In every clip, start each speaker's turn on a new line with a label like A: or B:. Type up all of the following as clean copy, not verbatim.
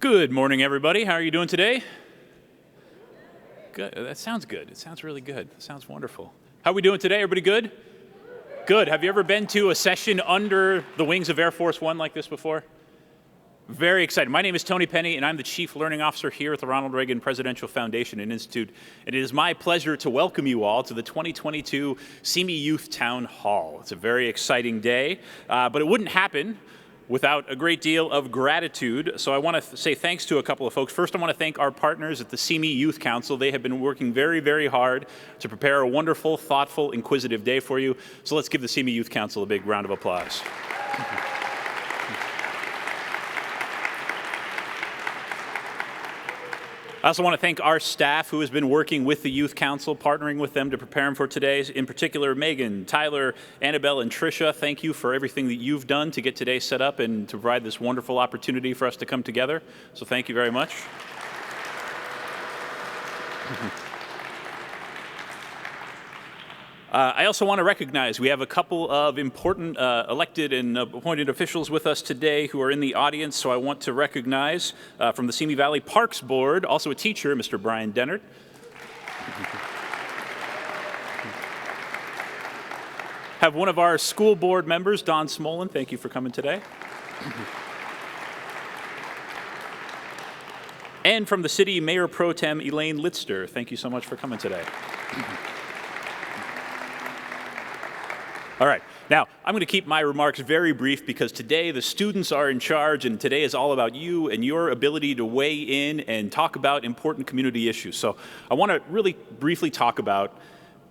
A: Good morning, everybody. How are you doing today? Good. That sounds good. It sounds really good. It sounds wonderful. How are we doing today? Everybody good? Good. Have you ever been to a session under the wings of Air Force One like this before? Very excited. My name is Tony Penny, and I'm the Chief Learning Officer here at the Ronald Reagan Presidential Foundation and Institute. And it is my pleasure to welcome you all to the 2022 Simi Youth Town Hall. It's a very exciting day, but it wouldn't happen without a great deal of gratitude. So I want to say thanks to a couple of folks. First, I want to thank our partners at the Simi Youth Council. They have been working very, very hard to prepare a wonderful, thoughtful, inquisitive day for you. So let's give the Simi Youth Council a big round of applause. I also want to thank our staff who has been working with the Youth Council, partnering with them to prepare them for today. In particular, Megan, Tyler, Annabelle, and Tricia, thank you for everything that you've done to get today set up and to provide this wonderful opportunity for us to come together. So thank you very much. I also want to recognize we have a couple of important elected and appointed officials with us today who are in the audience, so I want to recognize from the Simi Valley Parks Board, also a teacher, Mr. Brian Dennert. Have one of our school board members, Don Smolin. Thank you for coming today. And from the city, Mayor Pro Tem Elaine Litster. Thank you so much for coming today. All right, now I'm going to keep my remarks very brief because today the students are in charge and today is all about you and your ability to weigh in and talk about important community issues. So I want to really briefly talk about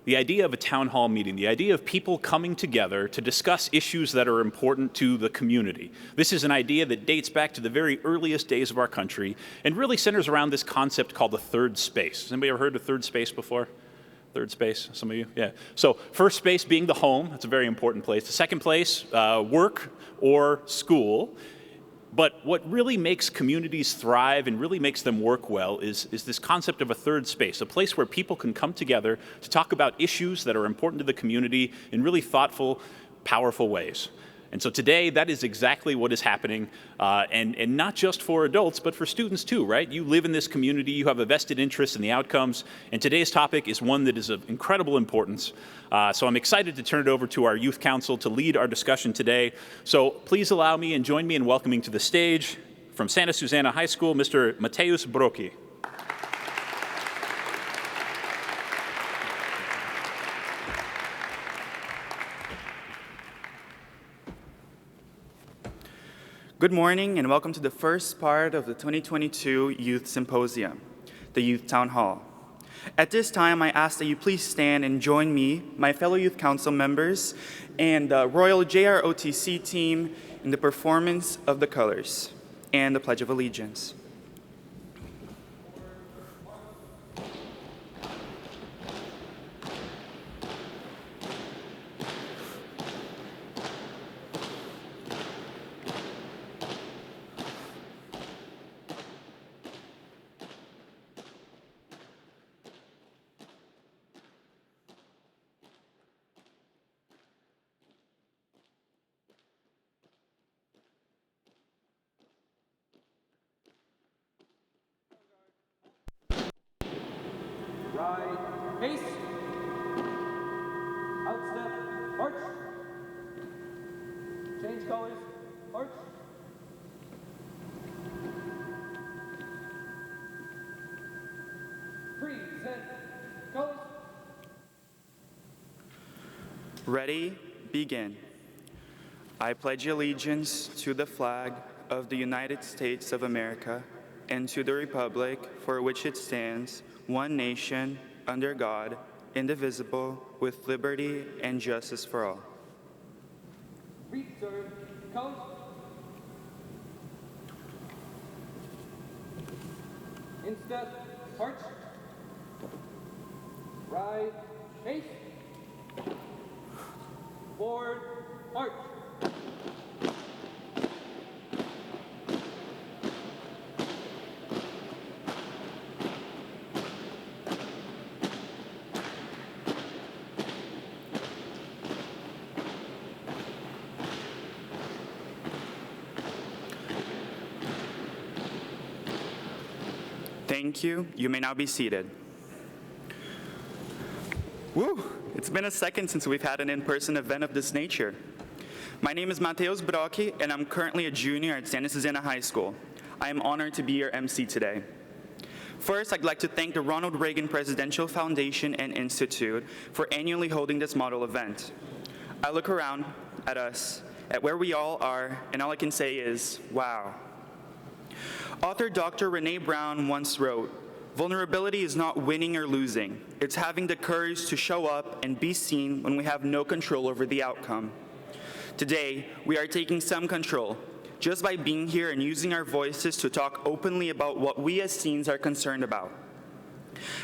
A: the idea of a town hall meeting, the idea of people coming together to discuss issues that are important to the community. This is an idea that dates back to the very earliest days of our country and really centers around this concept called the third space. Has anybody ever heard of third space before? Third space, some of you? Yeah. So first space being the home, that's a very important place. The second place, work or school. But what really makes communities thrive and really makes them work well is this concept of a third space, a place where people can come together to talk about issues that are important to the community in really thoughtful, powerful ways. And so today, that is exactly what is happening, and not just for adults, but for students too, right? You live in this community, you have a vested interest in the outcomes, and today's topic is one that is of incredible importance. So I'm excited to turn it over to our Youth Council to lead our discussion today. So please allow me and join me in welcoming to the stage, from Santa Susana High School, Mr. Mateus Brocchi.
B: Good morning and welcome to the first part of the 2022 Youth Symposium, the Youth Town Hall. At this time, I ask that you please stand and join me, my fellow Youth Council members, and the Royal JROTC team in the performance of the colors and the Pledge of Allegiance.
C: Right, haste, outstep, march, change colors, march. Present colors.
B: Ready, begin. I pledge allegiance to the flag of the United States of America and to the republic for which it stands, one nation, under God, indivisible, with liberty and justice for all.
C: Return colors. Instep, march. Right, haste. Forward, march.
B: Thank you. You may now be seated. Woo! It's been a second since we've had an in-person event of this nature. My name is Mateus Brocchi, and I'm currently a junior at Santa Susana High School. I am honored to be your MC today. First, I'd like to thank the Ronald Reagan Presidential Foundation and Institute for annually holding this model event. I look around at us, at where we all are, and all I can say is, wow. Author Dr. Renee Brown once wrote, "Vulnerability is not winning or losing. It's having the courage to show up and be seen when we have no control over the outcome." Today, we are taking some control, just by being here and using our voices to talk openly about what we as teens are concerned about.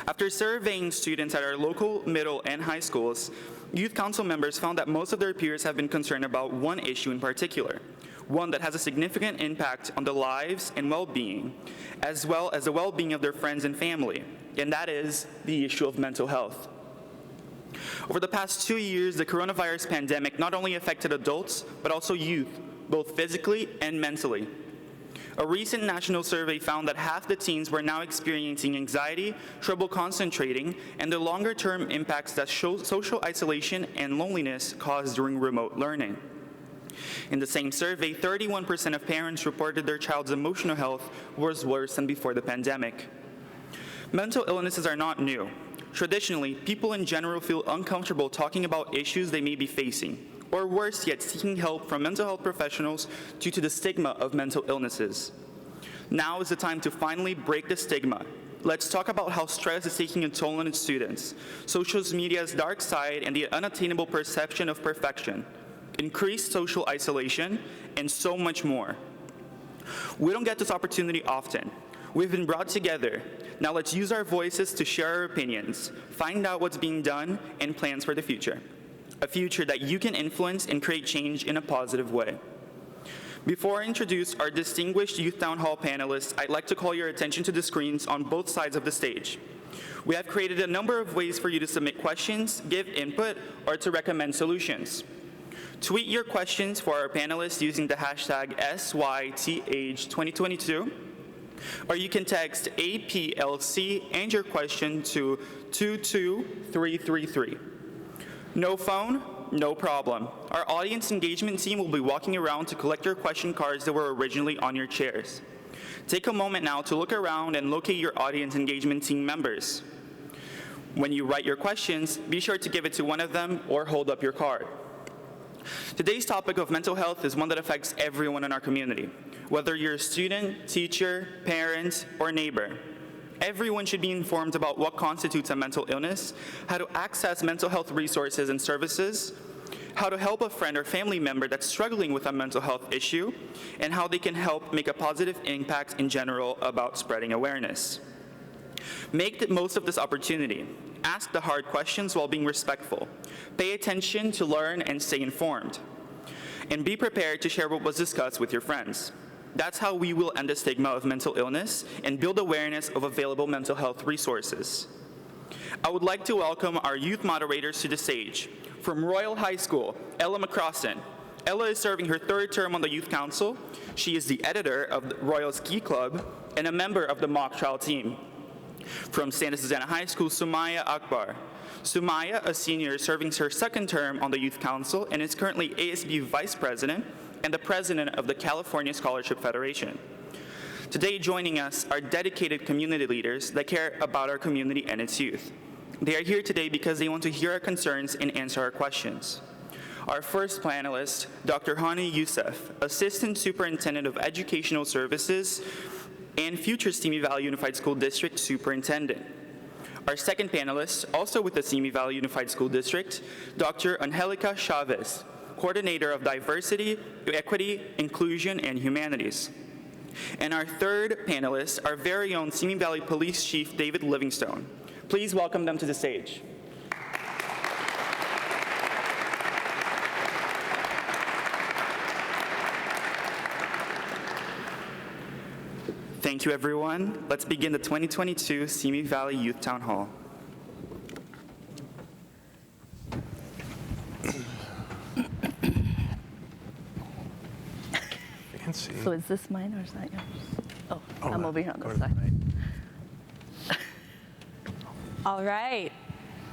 B: After surveying students at our local middle and high schools, youth council members found that most of their peers have been concerned about one issue in particular, one that has a significant impact on the lives and well-being, as well as the well-being of their friends and family, and that is the issue of mental health. Over the past 2 years, the coronavirus pandemic not only affected adults, but also youth, both physically and mentally. A recent national survey found that half the teens were now experiencing anxiety, trouble concentrating, and the longer-term impacts that social isolation and loneliness cause during remote learning. In the same survey, 31% of parents reported their child's emotional health was worse than before the pandemic. Mental illnesses are not new. Traditionally, people in general feel uncomfortable talking about issues they may be facing, or worse yet, seeking help from mental health professionals due to the stigma of mental illnesses. Now is the time to finally break the stigma. Let's talk about how stress is taking a toll on its students, social media's dark side and the unattainable perception of perfection, increased social isolation, and so much more. We don't get this opportunity often. We've been brought together. Now let's use our voices to share our opinions, find out what's being done, and plans for the future. A future that you can influence and create change in a positive way. Before I introduce our distinguished Youth Town Hall panelists, I'd like to call your attention to the screens on both sides of the stage. We have created a number of ways for you to submit questions, give input, or to recommend solutions. Tweet your questions for our panelists using the hashtag SYTH2022, or you can text APLC and your question to 22333. No phone? No problem. Our audience engagement team will be walking around to collect your question cards that were originally on your chairs. Take a moment now to look around and locate your audience engagement team members. When you write your questions, be sure to give it to one of them or hold up your card. Today's topic of mental health is one that affects everyone in our community, whether you're a student, teacher, parent, or neighbor. Everyone should be informed about what constitutes a mental illness, how to access mental health resources and services, how to help a friend or family member that's struggling with a mental health issue, and how they can help make a positive impact in general about spreading awareness. Make the most of this opportunity. Ask the hard questions while being respectful. Pay attention to learn and stay informed. And be prepared to share what was discussed with your friends. That's how we will end the stigma of mental illness and build awareness of available mental health resources. I would like to welcome our youth moderators to the stage. From Royal High School, Ella McCrossan. Ella is serving her 3rd term on the Youth Council. She is the editor of the Royal Ski Club and a member of the mock trial team. From Santa Susana High School, Sumaya Akbar. Sumaya, a senior, is serving her 2nd term on the Youth Council and is currently ASB Vice President and the President of the California Scholarship Federation. Today joining us are dedicated community leaders that care about our community and its youth. They are here today because they want to hear our concerns and answer our questions. Our first panelist, Dr. Hani Youssef, Assistant Superintendent of Educational Services and future Simi Valley Unified School District Superintendent. Our second panelist, also with the Simi Valley Unified School District, Dr. Angelica Chavez, Coordinator of Diversity, Equity, Inclusion, and Humanities. And our third panelist, our very own Simi Valley Police Chief David Livingstone. Please welcome them to the stage. Thank you, everyone. Let's begin the 2022 Simi Valley Youth Town Hall.
D: Fancy.
E: So is this mine or is that yours? Oh, I'm over here on
D: Go
E: the
D: to
E: side.
D: right. All right.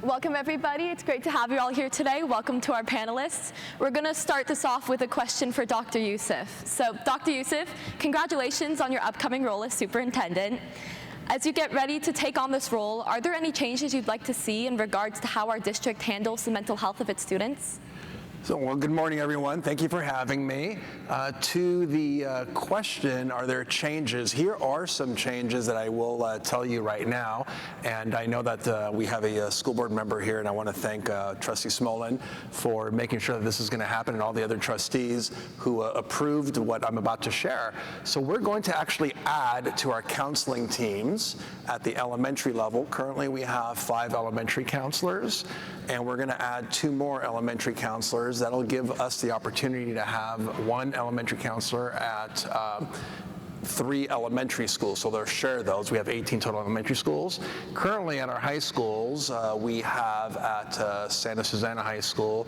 D: Welcome, everybody. It's great to have you all here today. Welcome to our panelists. We're going to start this off with a question for Dr. Youssef. So, Dr. Youssef, congratulations on your upcoming role as superintendent. As you get ready to take on this role, are there any changes you'd like to see in regards to how our district handles the mental health of its students?
E: Well, good morning, everyone. Thank you for having me. To the question, are there changes? Here are some changes that I will tell you right now. And I know that we have a school board member here, and I want to thank Trustee Smolin for making sure that this is going to happen, and all the other trustees who approved what I'm about to share. So we're going to actually add to our counseling teams at the elementary level. Currently, we have 5 elementary counselors, and we're going to add 2 more elementary counselors. That'll give us the opportunity to have 1 elementary counselor at 3 elementary schools, so they'll share those. We have 18 total elementary schools. Currently at our high schools, we have at Santa Susana High School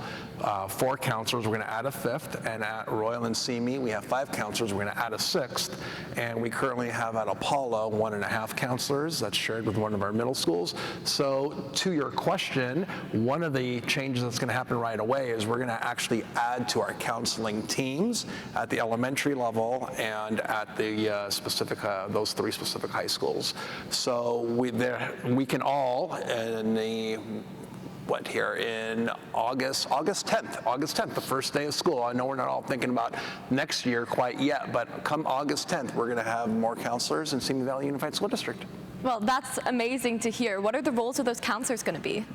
E: 4 counselors. We're going to add a 5th, and at Royal and Simi, we have 5 counselors. We're going to add a 6th, and we currently have at Apollo 1.5 counselors. That's shared with one of our middle schools. So to your question, one of the changes that's going to happen right away is we're going to actually add to our counseling teams at the elementary level and at the those 3 specific high schools. So we can all in the in August 10th, the first day of school. I know we're not all thinking about next year quite yet, but come August 10th, we're going to have more counselors in Simi Valley Unified School District.
D: Well, that's amazing to hear. What are the roles of those counselors going to be?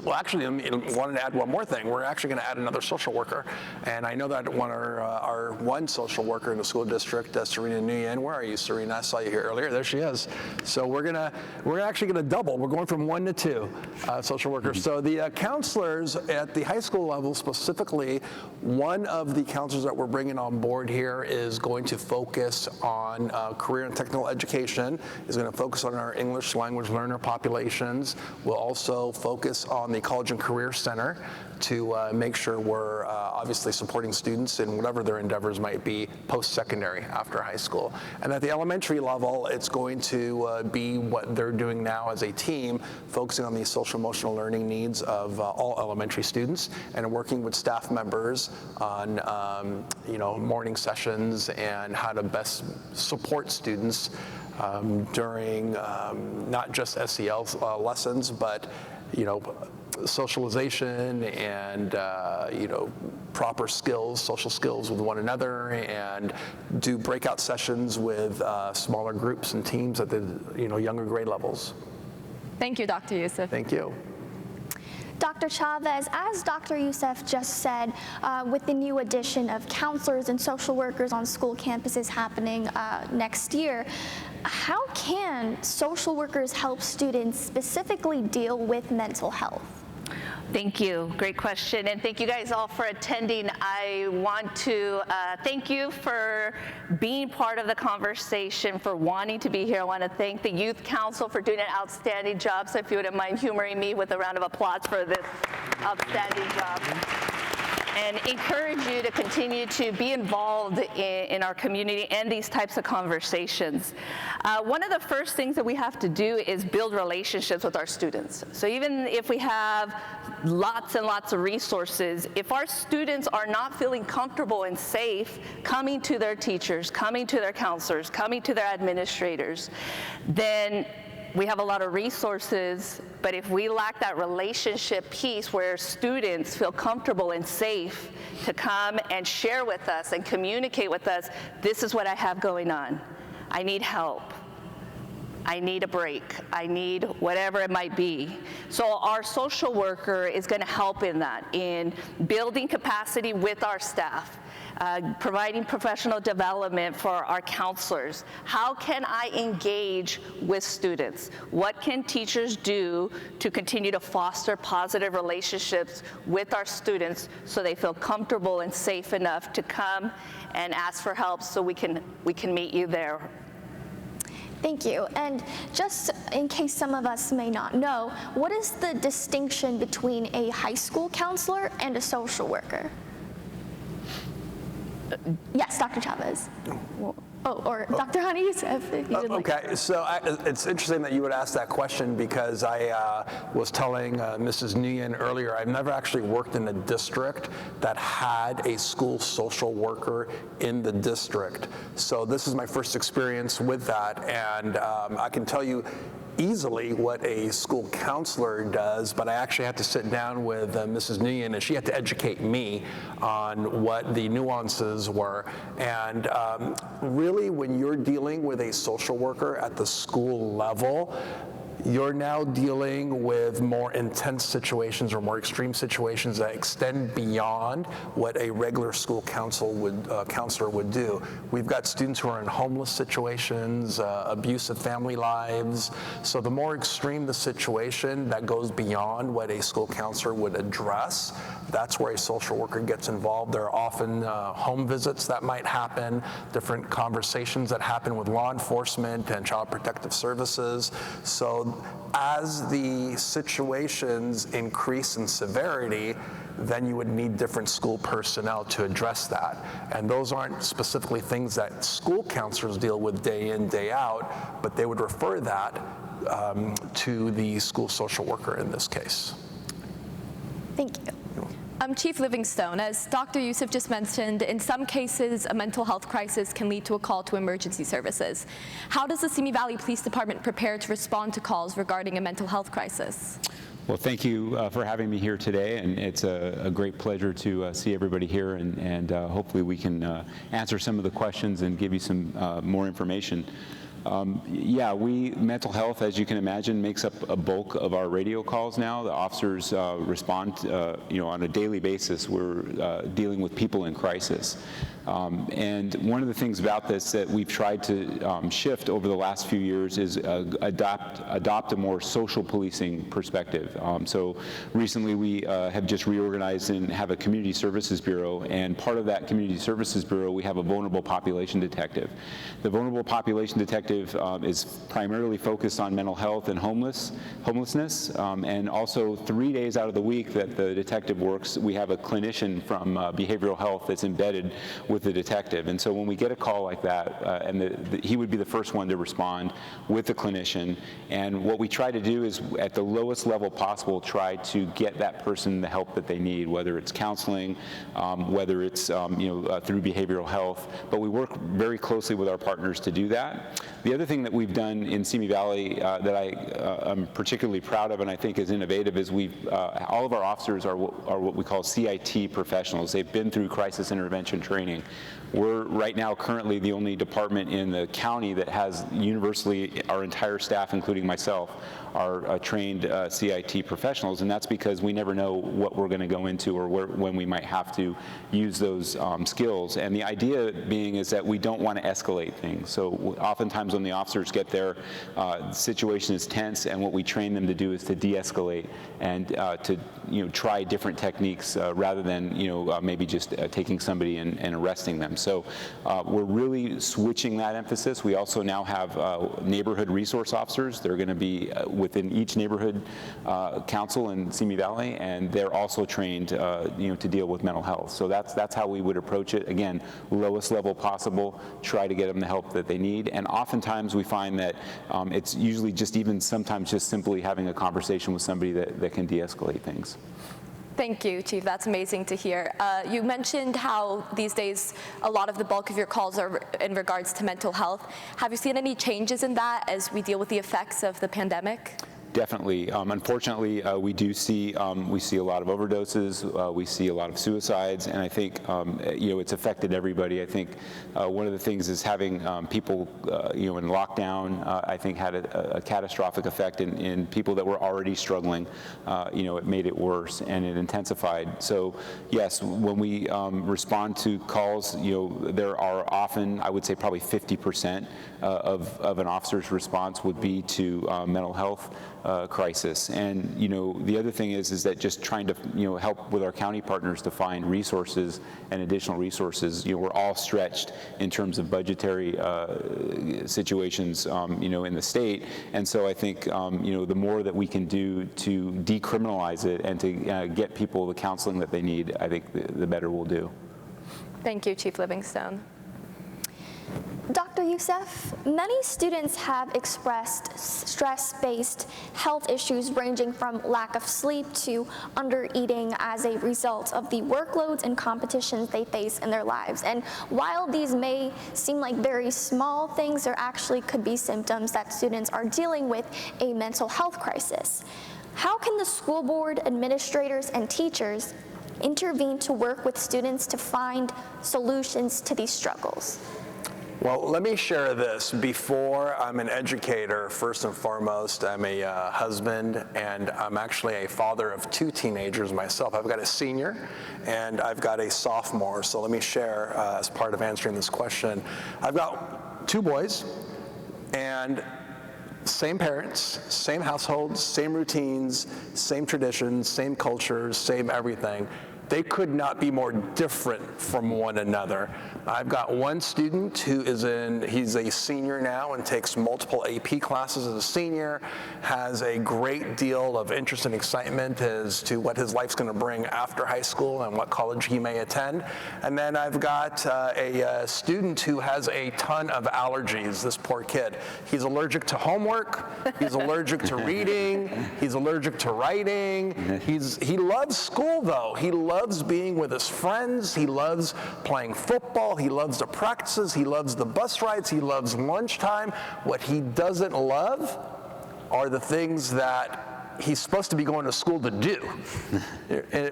E: Well, actually, I wanted to add one more thing. We're actually going to add another social worker, and I know that our one social worker in the school district, Serena Nguyen. Where are you, Serena? I saw you here earlier. There she is. So we're actually going to double. We're going from 1 to 2 social workers. So the counselors at the high school level specifically, one of the counselors that we're bringing on board here is going to focus on career and technical education. Is going to focus on our English language learner populations. We'll also focus on the College and Career Center to make sure we're obviously supporting students in whatever their endeavors might be post-secondary after high school. And at the elementary level, it's going to be what they're doing now as a team, focusing on the social emotional learning needs of all elementary students and working with staff members on morning sessions and how to best support students during not just SEL lessons, but socialization and proper skills, social skills with one another, and do breakout sessions with smaller groups and teams at the younger grade levels.
D: Thank you, Dr. Youssef.
E: Thank you.
F: Dr. Chavez, as Dr. Youssef just said, with the new addition of counselors and social workers on school campuses happening next year, how can social workers help students specifically deal with mental health?
G: Thank you. Great question. And thank you guys all for attending. I want to thank you for being part of the conversation, for wanting to be here. I want to thank the Youth Council for doing an outstanding job. So if you wouldn't mind humoring me with a round of applause for this outstanding job. And encourage you to continue to be involved in our community and these types of conversations. One of the first things that we have to do is build relationships with our students. So even if we have lots and lots of resources, if our students are not feeling comfortable and safe coming to their teachers, coming to their counselors, coming to their administrators, then we have a lot of resources, but if we lack that relationship piece where students feel comfortable and safe to come and share with us and communicate with us, this is what I have going on. I need help. I need a break. I need whatever it might be. So our social worker is going to help in that, in building capacity with our staff. Providing professional development for our counselors. How can I engage with students? What can teachers do to continue to foster positive relationships with our students so they feel comfortable and safe enough to come and ask for help so we can meet you there?
F: Thank you. And just in case some of us may not know, what is the distinction between a high school counselor and a social worker? Yes, Dr. Chavez. Or Dr. Hani Youssef, if you would like.
E: Okay, so it's interesting that you would ask that question because I was telling Mrs. Nguyen earlier, I've never actually worked in a district that had a school social worker in the district. So this is my first experience with that, and I can tell you easily what a school counselor does, but I actually had to sit down with Mrs. Nguyen, and she had to educate me on what the nuances were. And really, when you're dealing with a social worker at the school level, you're now dealing with more intense situations or more extreme situations that extend beyond what a regular school counselor would do. We've got students who are in homeless situations, abusive family lives. So the more extreme the situation that goes beyond what a school counselor would address, that's where a social worker gets involved. There are often home visits that might happen, different conversations that happen with law enforcement and child protective services. So as the situations increase in severity, then you would need different school personnel to address that. And those aren't specifically things that school counselors deal with day in, day out, but they would refer that to the school social worker in this case.
F: Thank you.
D: Chief Livingstone, as Dr. Youssef just mentioned, in some cases, a mental health crisis can lead to a call to emergency services. How does the Simi Valley Police Department prepare to respond to calls regarding a mental health crisis?
H: Well, thank you for having me here today, and it's a great pleasure to see everybody here, and hopefully we can answer some of the questions and give you some more information. Mental health, as you can imagine, makes up a bulk of our radio calls now. The officers respond, on a daily basis. We're dealing with people in crisis. And one of the things about this that we've tried to shift over the last few years is adopt a more social policing perspective. So recently we have just reorganized and have a community services bureau, and part of that community services bureau we have a vulnerable population detective. The vulnerable population detective is primarily focused on mental health and homelessness, and also 3 days out of the week that the detective works, we have a clinician from behavioral health that's embedded with the detective. And so when we get a call like that, he would be the first one to respond with the clinician. And what we try to do is, at the lowest level possible, try to get that person the help that they need, whether it's counseling, whether it's through behavioral health. But we work very closely with our partners to do that. The other thing that we've done in Simi Valley that I'm particularly proud of and I think is innovative is all of our officers are what we call CIT professionals. They've been through crisis intervention training. We're right now currently the only department in the county that has universally our entire staff, including myself, are trained CIT professionals, and that's because we never know what we're going to go into or when we might have to use those skills. And the idea being is that we don't want to escalate things. So oftentimes when the officers get there, the situation is tense, and what we train them to do is to de-escalate and to try different techniques rather than maybe just taking somebody and arresting them. So we're really switching that emphasis. We also now have neighborhood resource officers. They're going to be within each neighborhood council in Simi Valley, and they're also trained to deal with mental health. So that's how we would approach it. Again, lowest level possible, try to get them the help that they need. And oftentimes we find that it's usually sometimes just simply having a conversation with somebody that can de-escalate things.
D: Thank you, Chief. That's amazing to hear. You mentioned how these days a lot of the bulk of your calls are in regards to mental health. Have you seen any changes in that as we deal with the effects of the pandemic?
H: Definitely. Unfortunately, we do see a lot of overdoses. We see a lot of suicides, and I think it's affected everybody. I think one of the things is having people in lockdown. I think had a catastrophic effect in people that were already struggling. It made it worse and it intensified. So yes, when we respond to calls, there are often, I would say probably 50% of an officer's response would be to mental health crisis. And the other thing is that just trying to help with our county partners to find resources and additional resources. We're all stretched in terms of budgetary situations in the state, and so I think the more that we can do to decriminalize it and to get people the counseling that they need, I think the better we'll do.
D: Thank you, Chief Livingstone.
F: Dr. Youssef, many students have expressed stress-based health issues ranging from lack of sleep to under-eating as a result of the workloads and competitions they face in their lives. And while these may seem like very small things, there actually could be symptoms that students are dealing with a mental health crisis. How can the school board, administrators, and teachers intervene to work with students to find solutions to these struggles?
E: Well, let me share this. Before I'm an educator, first and foremost, I'm a husband, and I'm actually a father of 2 teenagers myself. I've got a senior, and I've got a sophomore. So let me share, as part of answering this question, I've got 2 boys, and same parents, same households, same routines, same traditions, same cultures, same everything. They could not be more different from one another. I've got one student who he's a senior now and takes multiple AP classes as a senior, has a great deal of interest and excitement as to what his life's gonna bring after high school and what college he may attend. And then I've got a student who has a ton of allergies, this poor kid. He's allergic to homework, he's allergic to reading, he's allergic to writing. He loves school though. He loves being with his friends, he loves playing football, he loves the practices, he loves the bus rides, he loves lunchtime. What he doesn't love are the things that he's supposed to be going to school to do,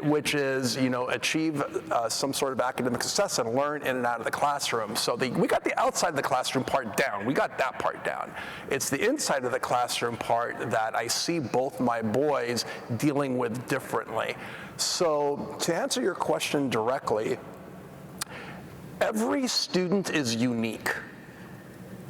E: which is, achieve some sort of academic success and learn in and out of the classroom. So we got the outside of the classroom part down. We got that part down. It's the inside of the classroom part that I see both my boys dealing with differently. So to answer your question directly, every student is unique,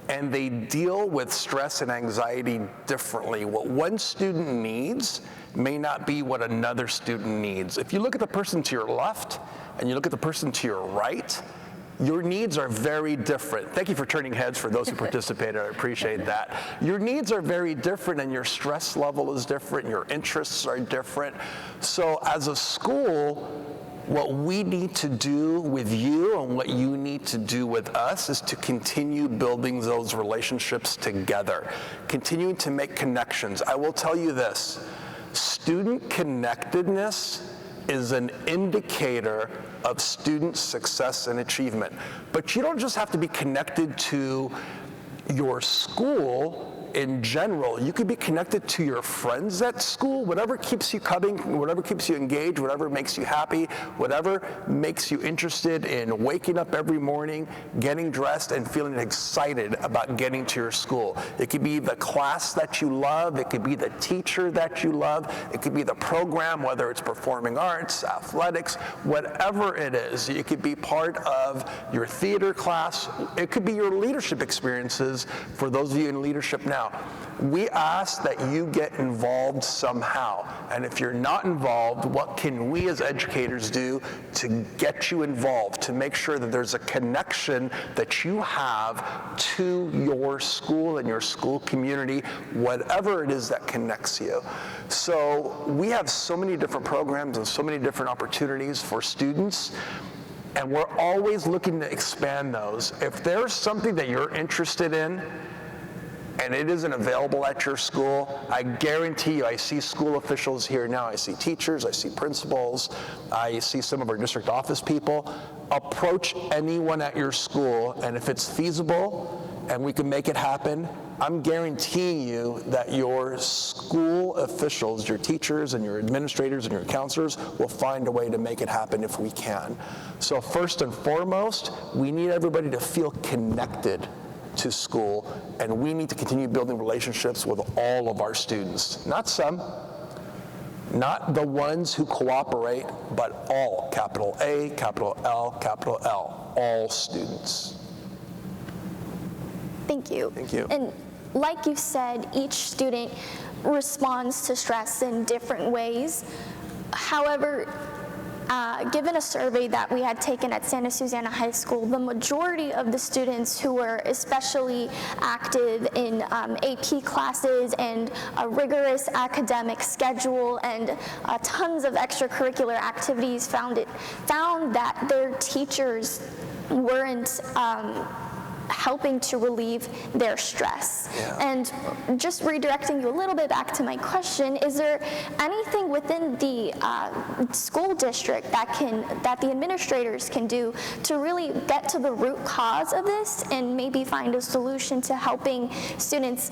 E: and they deal with stress and anxiety differently. What one student needs may not be what another student needs. If you look at the person to your left and you look at the person to your right, your needs are very different. Thank you for turning heads for those who participated. I appreciate that. Your needs are very different, and your stress level is different, your interests are different. So as a school, what we need to do with you and what you need to do with us is to continue building those relationships together, continuing to make connections. I will tell you this, student connectedness is an indicator of student success and achievement. But you don't just have to be connected to your school in general. You could be connected to your friends at school, whatever keeps you coming, whatever keeps you engaged, whatever makes you happy, whatever makes you interested in waking up every morning, getting dressed, and feeling excited about getting to your school. It could be the class that you love, it could be the teacher that you love, it could be the program, whether it's performing arts, athletics, whatever it is. It could be part of your theater class, it could be your leadership experiences for those of you in leadership now. We ask that you get involved somehow. And if you're not involved, what can we as educators do to get you involved, to make sure that there's a connection that you have to your school and your school community, whatever it is that connects you. So we have so many different programs and so many different opportunities for students, and we're always looking to expand those. If there's something that you're interested in, and it isn't available at your school, I guarantee you, I see school officials here now, I see teachers, I see principals, I see some of our district office people. Approach anyone at your school, and if it's feasible and we can make it happen, I'm guaranteeing you that your school officials, your teachers and your administrators and your counselors will find a way to make it happen if we can. So first and foremost, we need everybody to feel connected to school, and we need to continue building relationships with all of our students. Not some, not the ones who cooperate, but all, capital A, capital L, all students.
F: Thank you.
E: Thank you.
F: And like you said, each student responds to stress in different ways. However, given a survey that we had taken at Santa Susana High School, the majority of the students who were especially active in AP classes and a rigorous academic schedule and tons of extracurricular activities found that their teachers weren't helping to relieve their stress.
E: Yeah.
F: And just redirecting you a little bit back to my question, is there anything within the school district that the administrators can do to really get to the root cause of this and maybe find a solution to helping students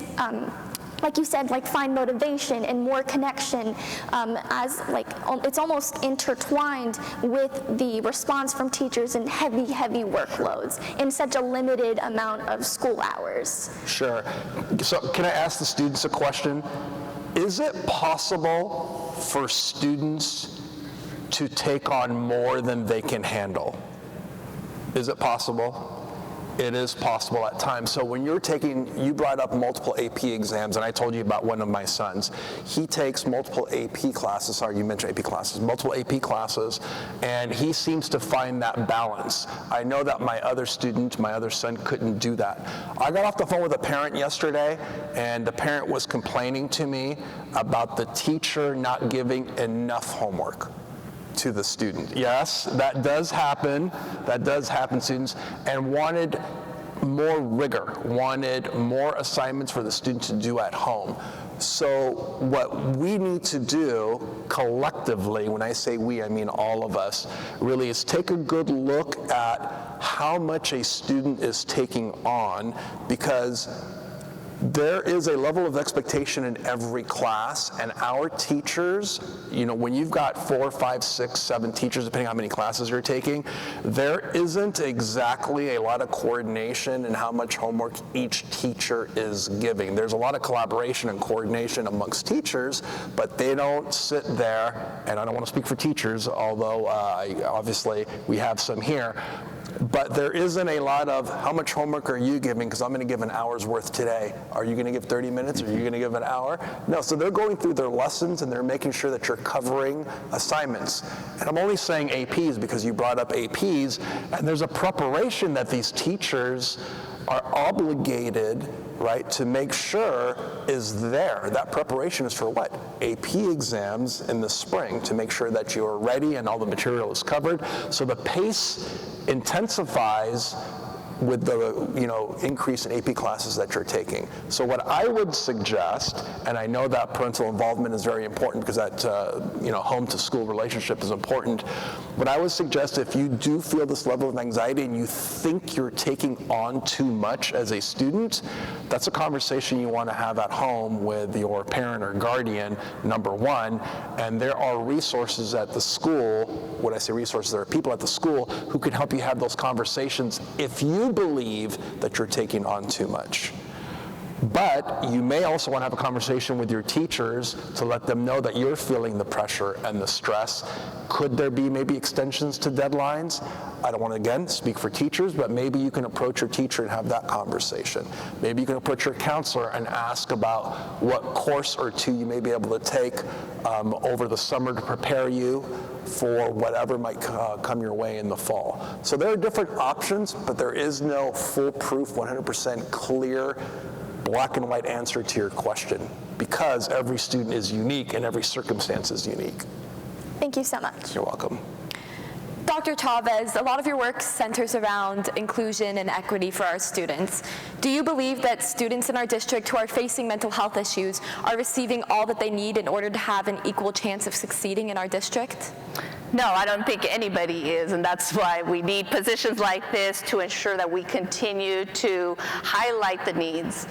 F: like you said, like find motivation and more connection as like it's almost intertwined with the response from teachers in heavy workloads in such a limited amount of school hours?
E: Sure. So can I ask the students a question? Is it possible for students to take on more than they can handle? Is it possible? It is possible at times. So when you're taking, you brought up multiple AP exams, and I told you about one of my sons. He takes multiple AP classes, sorry, you mentioned AP classes, multiple AP classes, and he seems to find that balance. I know that my other student, my other son, couldn't do that. I got off the phone with a parent yesterday, and the parent was complaining to me about the teacher not giving enough homework to the student. Yes, that does happen. That does happen, students, and wanted more rigor, wanted more assignments for the student to do at home. So what we need to do collectively, when I say we, I mean all of us, really is take a good look at how much a student is taking on, because there is a level of expectation in every class, and our teachers, you know, when you've got 4, 5, 6, 7 teachers, depending on how many classes you're taking, there isn't exactly a lot of coordination in how much homework each teacher is giving. There's a lot of collaboration and coordination amongst teachers, but they don't sit there, and I don't want to speak for teachers, although obviously we have some here, but there isn't a lot of how much homework are you giving, because I'm going to give an hour's worth today. Are you going to give 30 minutes? Are you going to give an hour? No, so they're going through their lessons and they're making sure that you're covering assignments. And I'm only saying APs because you brought up APs, and there's a preparation that these teachers are obligated, right, to make sure is there. That preparation is for what? AP exams in the spring, to make sure that you're ready and all the material is covered. So the pace intensifies with the increase in AP classes that you're taking. So what I would suggest, and I know that parental involvement is very important because that home to school relationship is important, but I would suggest if you do feel this level of anxiety and you think you're taking on too much as a student, that's a conversation you want to have at home with your parent or guardian, number one, and there are resources at the school. When I say resources, there are people at the school who can help you have those conversations if you believe that you're taking on too much. But you may also want to have a conversation with your teachers to let them know that you're feeling the pressure and the stress. Could there be maybe extensions to deadlines? I don't want to, again, speak for teachers, but maybe you can approach your teacher and have that conversation. Maybe you can approach your counselor and ask about what course or two you may be able to take over the summer to prepare you for whatever might come your way in the fall. So there are different options, but there is no foolproof, 100% clear, black and white answer to your question, because every student is unique and every circumstance is unique.
F: Thank you so much.
E: You're welcome.
D: Dr. Chavez, a lot of your work centers around inclusion and equity for our students. Do you believe that students in our district who are facing mental health issues are receiving all that they need in order to have an equal chance of succeeding in our district?
G: No, I don't think anybody is, and that's why we need positions like this to ensure that we continue to highlight the needs.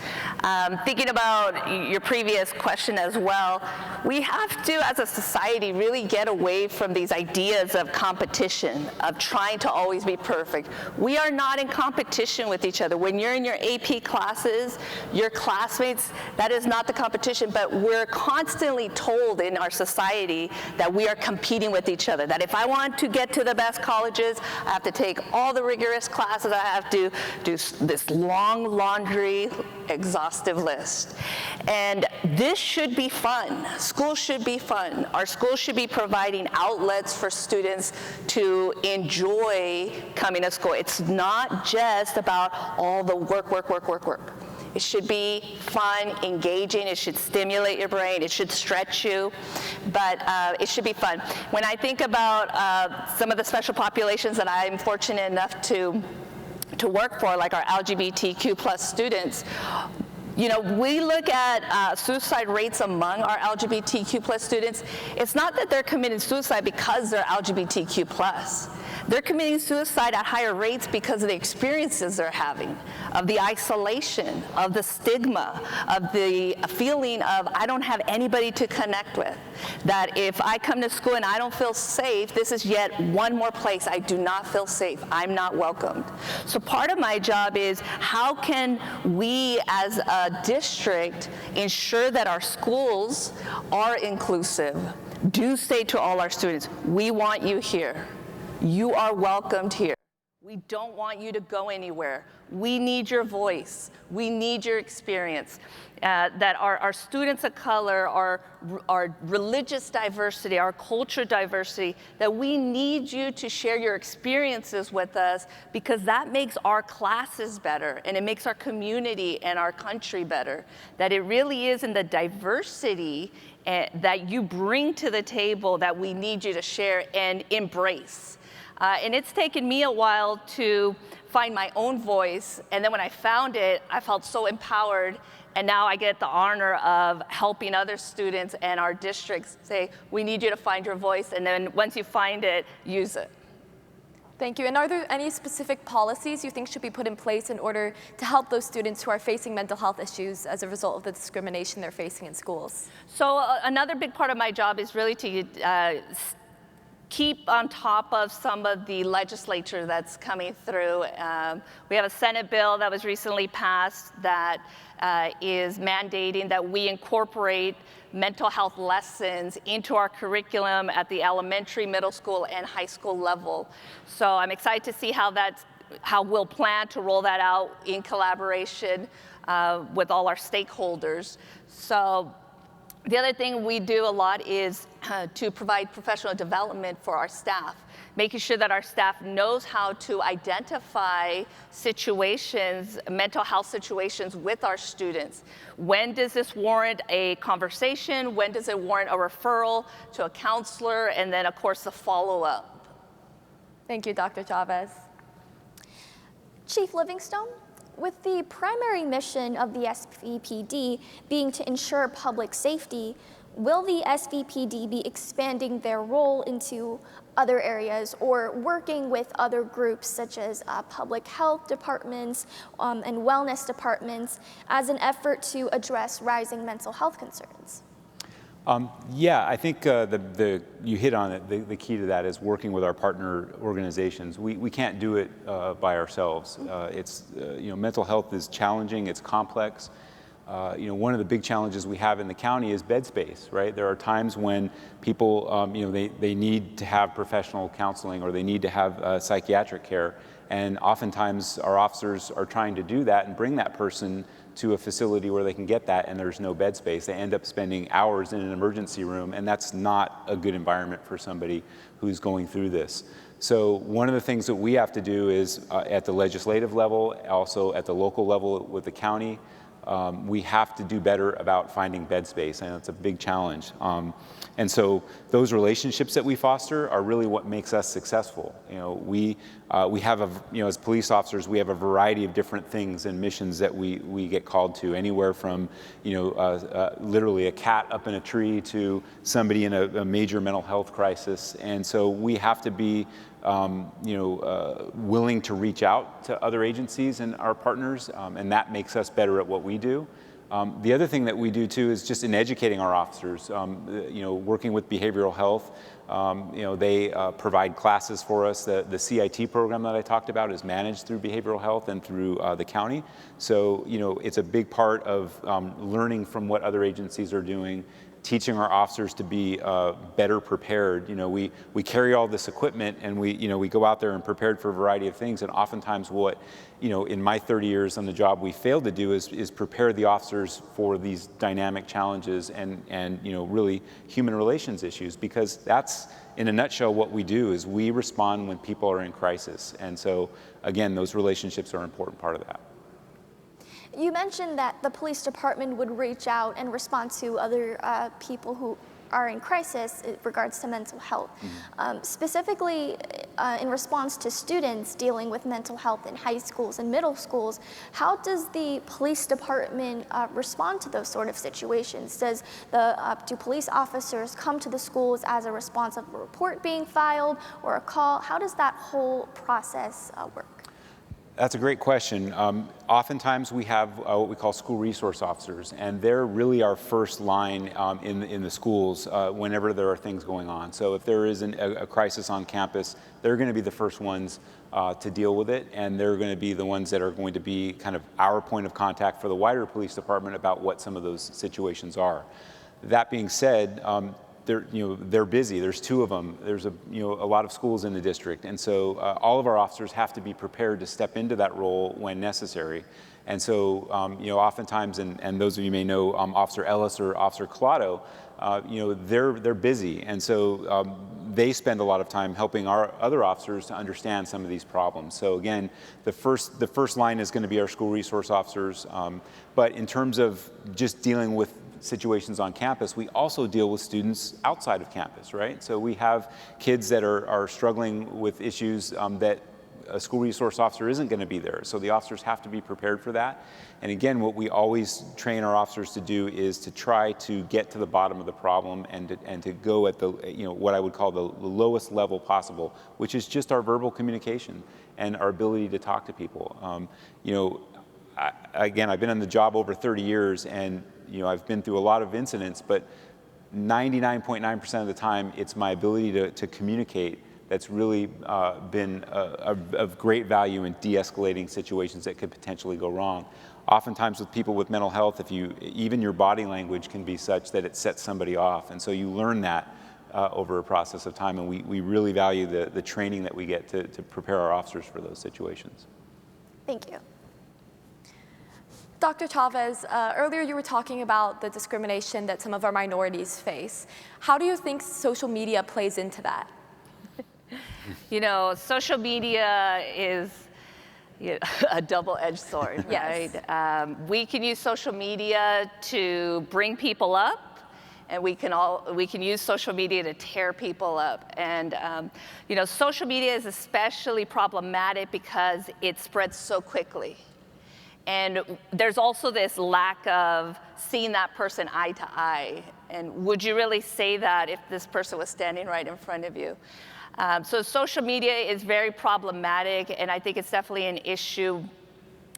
G: Thinking about your previous question as well, we have to, as a society, really get away from these ideas of competition, of trying to always be perfect. We are not in competition with each other. When you're in your AP classes, your classmates, that is not the competition, but we're constantly told in our society that we are competing with each other. other. That if I want to get to the best colleges, I have to take all the rigorous classes, I have to do this long laundry, exhaustive list. And this should be fun. School should be fun. Our schools should be providing outlets for students to enjoy coming to school. It's not just about all the work. It should be fun, engaging, it should stimulate your brain, it should stretch you, but it should be fun. When I think about some of the special populations that I'm fortunate enough to work for, like our LGBTQ plus students, you know, we look at suicide rates among our LGBTQ plus students. It's not that they're committing suicide because they're LGBTQ plus. They're committing suicide at higher rates because of the experiences they're having, of the isolation, of the stigma, of the feeling of I don't have anybody to connect with. That if I come to school and I don't feel safe, this is yet one more place I do not feel safe. I'm not welcomed. So part of my job is how can we as a district ensure that our schools are inclusive, do say to all our students, we want you here. You are welcomed here. We don't want you to go anywhere. We need your voice. We need your experience. That our students of color, our religious diversity, our culture diversity, that we need you to share your experiences with us because that makes our classes better and it makes our community and our country better. That it really is in the diversity that you bring to the table that we need you to share and embrace. And it's taken me a while to find my own voice, and then when I found it, I felt so empowered, and now I get the honor of helping other students and our districts say, we need you to find your voice, and then once you find it, use it.
D: Thank you. And are there any specific policies you think should be put in place in order to help those students who are facing mental health issues as a result of the discrimination they're facing in schools?
G: So another big part of my job is really to keep on top of some of the legislature that's coming through. We have a Senate bill that was recently passed that is mandating that we incorporate mental health lessons into our curriculum at the elementary, middle school, and high school level. So I'm excited to see how we'll plan to roll that out in collaboration with all our stakeholders. So the other thing we do a lot is to provide professional development for our staff, making sure that our staff knows how to identify situations, mental health situations with our students. When does this warrant a conversation? When does it warrant a referral to a counselor? And then, of course, the follow-up.
D: Thank you, Dr. Chavez.
F: Chief Livingstone, with the primary mission of the SVPD being to ensure public safety, will the SVPD be expanding their role into other areas or working with other groups such as public health departments and wellness departments as an effort to address rising mental health concerns?
H: Yeah, I think you hit on it. The key to that is working with our partner organizations. We can't do it by ourselves. Mental health is challenging. It's complex. One of the big challenges we have in the county is bed space, right? There are times when people, they need to have professional counseling or they need to have psychiatric care. And oftentimes our officers are trying to do that and bring that person to a facility where they can get that and there's no bed space. They end up spending hours in an emergency room, and that's not a good environment for somebody who's going through this. So one of the things that we have to do is at the legislative level, also at the local level with the county, we have to do better about finding bed space, and it's a big challenge. And so those relationships that we foster are really what makes us successful. We have as police officers, we have a variety of different things and missions that we get called to, anywhere from literally a cat up in a tree to somebody in a major mental health crisis. And so we have to be willing to reach out to other agencies and our partners, and that makes us better at what we do. The other thing that we do too is just in educating our officers, working with behavioral health. They provide classes for us. The CIT program that I talked about is managed through behavioral health and through the county. So, it's a big part of learning from what other agencies are doing teaching our officers to be better prepared. We carry all this equipment and we go out there and prepared for a variety of things, and oftentimes what in my 30 years on the job we failed to do is prepare the officers for these dynamic challenges and really human relations issues, because that's in a nutshell what we do is we respond when people are in crisis. And so again, those relationships are an important part of that.
F: You mentioned that the police department would reach out and respond to other people who are in crisis in regards to mental health. Specifically, in response to students dealing with mental health in high schools and middle schools, how does the police department respond to those sort of situations? Do police officers come to the schools as a response of a report being filed or a call? How does that whole process work?
H: That's a great question. Oftentimes we have what we call school resource officers, and they're really our first line in the schools whenever there are things going on. So if there is a crisis on campus, they're going to be the first ones to deal with it, and they're going to be the ones that are going to be kind of our point of contact for the wider police department about what some of those situations are. That being said, they're busy. There's 2 of them. There's a lot of schools in the district, and so all of our officers have to be prepared to step into that role when necessary. And so oftentimes, and those of you may know Officer Ellis or Officer Collado, they're busy, and so they spend a lot of time helping our other officers to understand some of these problems. So again, the first line is going to be our school resource officers, but in terms of just dealing with situations on campus, we also deal with students outside of campus, right? So we have kids that are struggling with issues that a school resource officer isn't going to be there. So the officers have to be prepared for that. And again, what we always train our officers to do is to try to get to the bottom of the problem and to go at the what I would call the lowest level possible, which is just our verbal communication and our ability to talk to people. Again, I've been on the job over 30 years, and I've been through a lot of incidents, but 99.9% of the time, it's my ability to communicate that's really been of great value in de-escalating situations that could potentially go wrong. Oftentimes with people with mental health, even your body language can be such that it sets somebody off, and so you learn that over a process of time, and we really value the training that we get to prepare our officers for those situations.
F: Thank you.
D: Dr. Chavez, earlier you were talking about the discrimination that some of our minorities face. How do you think social media plays into that?
G: Social media is a double-edged sword,
D: Yes.
G: right? We can use social media to bring people up, and we can use social media to tear people up. And social media is especially problematic because it spreads so quickly. And there's also this lack of seeing that person eye to eye. And would you really say that if this person was standing right in front of you? So social media is very problematic, and I think it's definitely an issue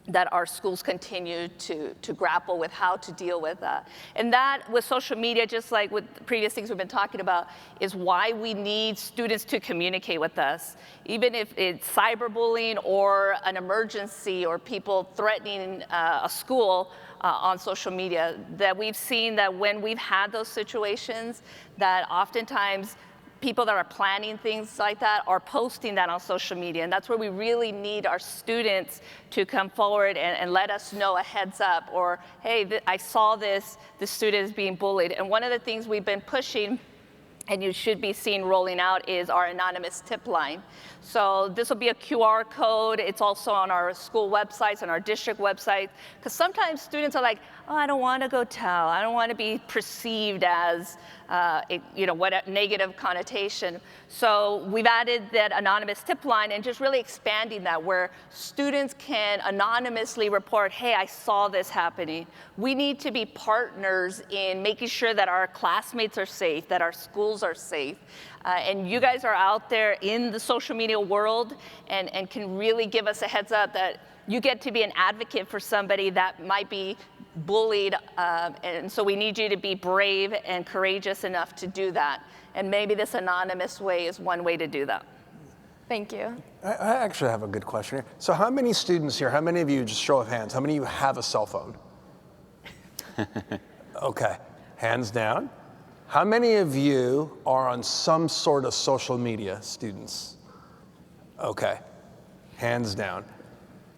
G: that our schools continue to grapple with how to deal with that. And that, with social media, just like with the previous things we've been talking about, is why we need students to communicate with us. Even if it's cyberbullying or an emergency or people threatening a school on social media, that we've seen that when we've had those situations, that oftentimes people that are planning things like that are posting that on social media. And that's where we really need our students to come forward and let us know a heads up, or, hey, I saw this student is being bullied. And one of the things we've been pushing, and you should be seeing rolling out, is our anonymous tip line. So this will be a QR code. It's also on our school websites and our district websites, because sometimes students are like, oh, I don't want to go tell. I don't want to be perceived as what a negative connotation. So we've added that anonymous tip line and just really expanding that, where students can anonymously report, hey, I saw this happening. We need to be partners in making sure that our classmates are safe, that our schools are safe. And you guys are out there in the social media world and can really give us a heads up that you get to be an advocate for somebody that might be bullied, and so we need you to be brave and courageous enough to do that. And maybe this anonymous way is one way to do that.
D: Thank you.
E: I actually have a good question here. So how many students here, how many of you, just show of hands, how many of you have a cell phone? Okay, hands down. How many of you are on some sort of social media, students? Okay, hands down.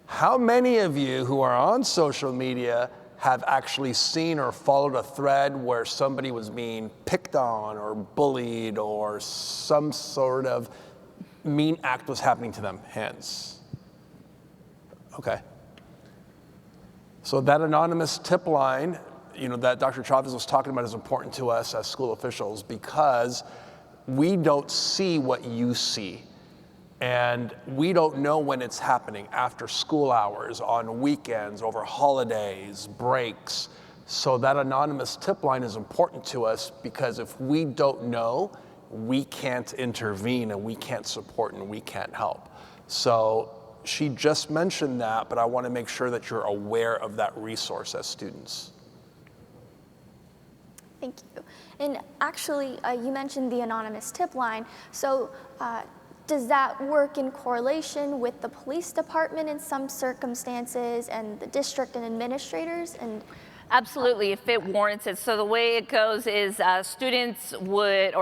E: How many of you who are on social media have actually seen or followed a thread where somebody was being picked on or bullied or some sort of mean act was happening to them? Hands. Okay. So that anonymous tip line, that Dr. Chavez was talking about is important to us as school officials because we don't see what you see. And we don't know when it's happening, after school hours, on weekends, over holidays, breaks. So that anonymous tip line is important to us because if we don't know, we can't intervene and we can't support and we can't help. So she just mentioned that, but I want to make sure that you're aware of that resource as students.
F: Thank you. And actually, you mentioned the anonymous tip line. So does that work in correlation with the police department in some circumstances and the district and administrators? And
G: Absolutely, if it warrants it. So the way it goes is a student would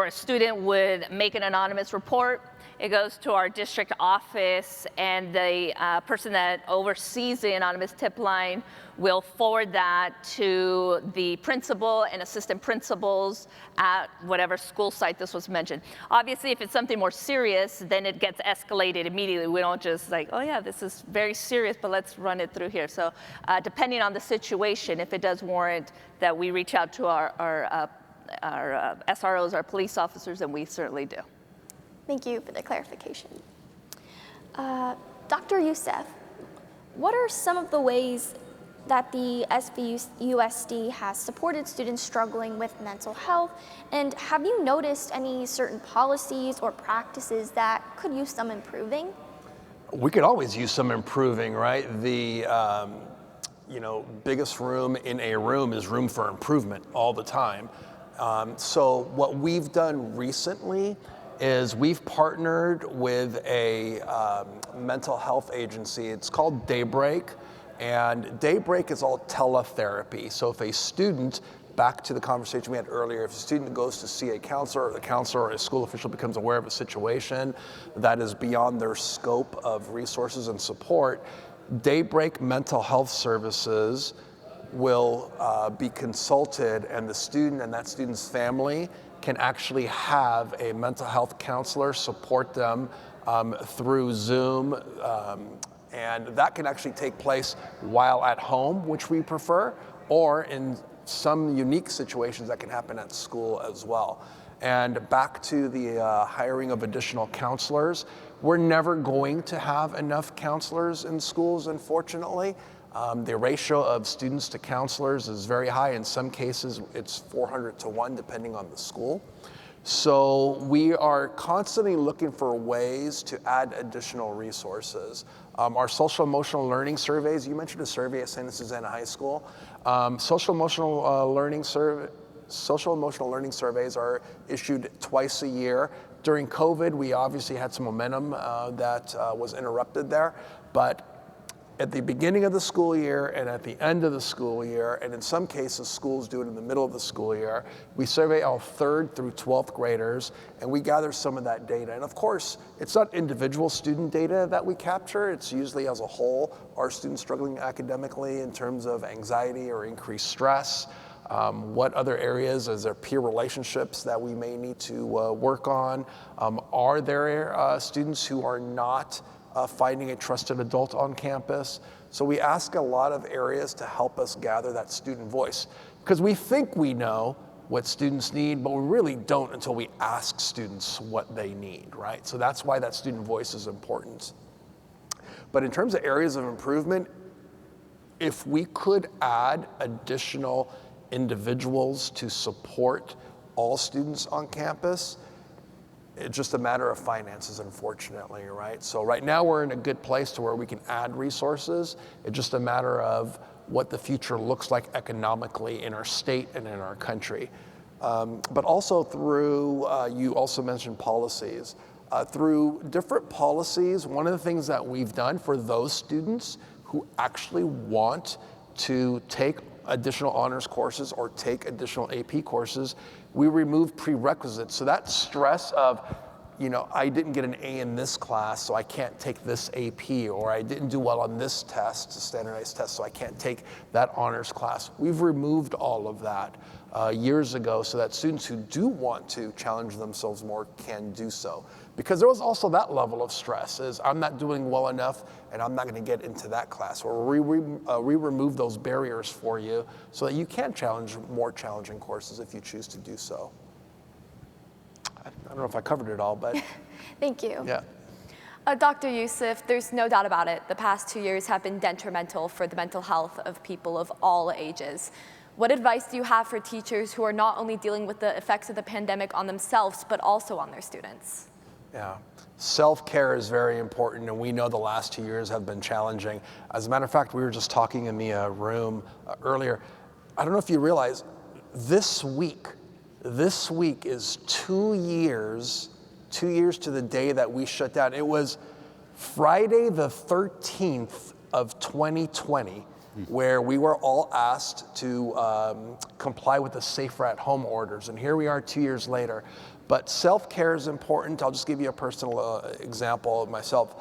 G: make an anonymous report. It goes to our district office, and the person that oversees the anonymous tip line will forward that to the principal and assistant principals at whatever school site this was mentioned. Obviously, if it's something more serious, then it gets escalated immediately. We don't just like, oh yeah, this is very serious, but let's run it through here. So depending on the situation, if it does warrant that we reach out to our SROs, our police officers, then we certainly do.
F: Thank you for the clarification. Dr. Youssef, what are some of the ways that the SVUSD has supported students struggling with mental health? And have you noticed any certain policies or practices that could use some improving?
E: We could always use some improving, right? The biggest room in a room is room for improvement all the time. So what we've done recently is we've partnered with a mental health agency. It's called Daybreak, and Daybreak is all teletherapy. So if a student, back to the conversation we had earlier, if a student goes to see a counselor, or the counselor or a school official becomes aware of a situation that is beyond their scope of resources and support, Daybreak Mental Health Services will be consulted, and the student and that student's family can actually have a mental health counselor support them through Zoom, and that can actually take place while at home, which we prefer, or in some unique situations that can happen at school as well. And back to the hiring of additional counselors, we're never going to have enough counselors in schools, unfortunately. The ratio of students to counselors is very high. In some cases, it's 400 to 1, depending on the school. So we are constantly looking for ways to add additional resources. Our social emotional learning surveys, you mentioned a survey at Santa Susana High School. Social emotional learning surveys are issued twice a year. During COVID, we obviously had some momentum that was interrupted there, but at the beginning of the school year and at the end of the school year, and in some cases schools do it in the middle of the school year, we survey all 3rd through 12th graders, and we gather some of that data. And of course, it's not individual student data that we capture, it's usually as a whole, are students struggling academically in terms of anxiety or increased stress? What other areas, is there peer relationships that we may need to work on? Are there students who are not finding a trusted adult on campus? So we ask a lot of areas to help us gather that student voice, because we think we know what students need, but we really don't until we ask students what they need, right? So that's why that student voice is important. But in terms of areas of improvement, if we could add additional individuals to support all students on campus, it's just a matter of finances, unfortunately, right? So right now we're in a good place to where we can add resources. It's just a matter of what the future looks like economically in our state and in our country. But also through, you also mentioned policies. Through different policies, one of the things that we've done for those students who actually want to take additional honors courses or take additional AP courses. We removed prerequisites. So that stress of, I didn't get an A in this class, so I can't take this AP, or I didn't do well on this test, a standardized test, so I can't take that honors class. We've removed all of that years ago so that students who do want to challenge themselves more can do so. Because there was also that level of stress, is I'm not doing well enough and I'm not going to get into that class. Or we remove those barriers for you so that you can challenge more challenging courses if you choose to do so. I don't know if I covered it all, but.
F: Thank you.
E: Yeah.
D: Dr. Youssef, there's no doubt about it. The past 2 years have been detrimental for the mental health of people of all ages. What advice do you have for teachers who are not only dealing with the effects of the pandemic on themselves, but also on their students?
E: Yeah. Self-care is very important, and we know the last 2 years have been challenging. As a matter of fact, we were just talking in the room earlier. I don't know if you realize, this week is 2 years to the day that we shut down. It was Friday the 13th of 2020, where we were all asked to comply with the safer at home orders. And here we are 2 years later. But self-care is important. I'll just give you a personal example of myself.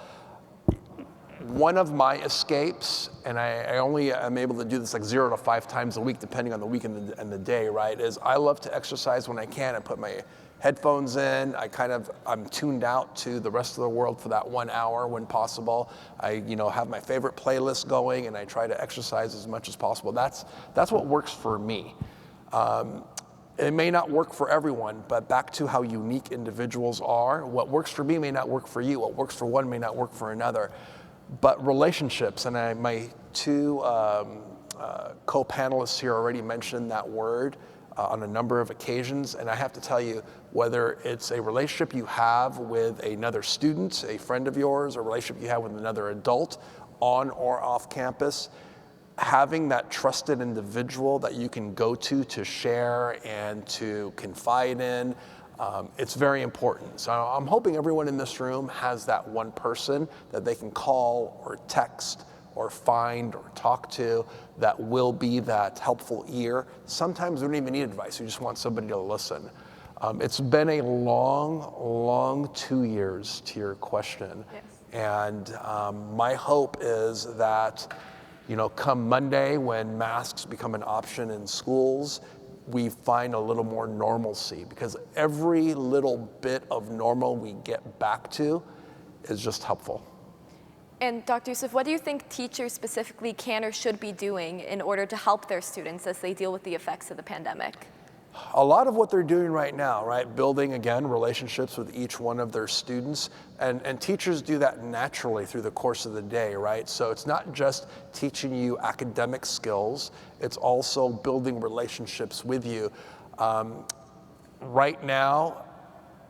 E: One of my escapes, and I only am able to do this like 0 to 5 times a week, depending on the week and the day, right, is I love to exercise when I can. I put my headphones in. I'm tuned out to the rest of the world for that 1 hour when possible. I have my favorite playlist going, and I try to exercise as much as possible. That's what works for me. It may not work for everyone, but back to how unique individuals are. What works for me may not work for you. What works for one may not work for another. But relationships, and my two co-panelists here already mentioned that word on a number of occasions, and I have to tell you, whether it's a relationship you have with another student, a friend of yours, or a relationship you have with another adult on or off campus, having that trusted individual that you can go to share and to confide in, it's very important. So I'm hoping everyone in this room has that one person that they can call or text or find or talk to that will be that helpful ear. Sometimes we don't even need advice, we just want somebody to listen. It's been a long 2 years to your question.
D: Yes.
E: And my hope is that come Monday, when masks become an option in schools, we find a little more normalcy, because every little bit of normal we get back to is just helpful.
D: And Dr. Youssef, what do you think teachers specifically can or should be doing in order to help their students as they deal with the effects of the pandemic?
E: A lot of what they're doing right now, right? Building, again, relationships with each one of their students. And teachers do that naturally through the course of the day, right? So it's not just teaching you academic skills, it's also building relationships with you. Right now,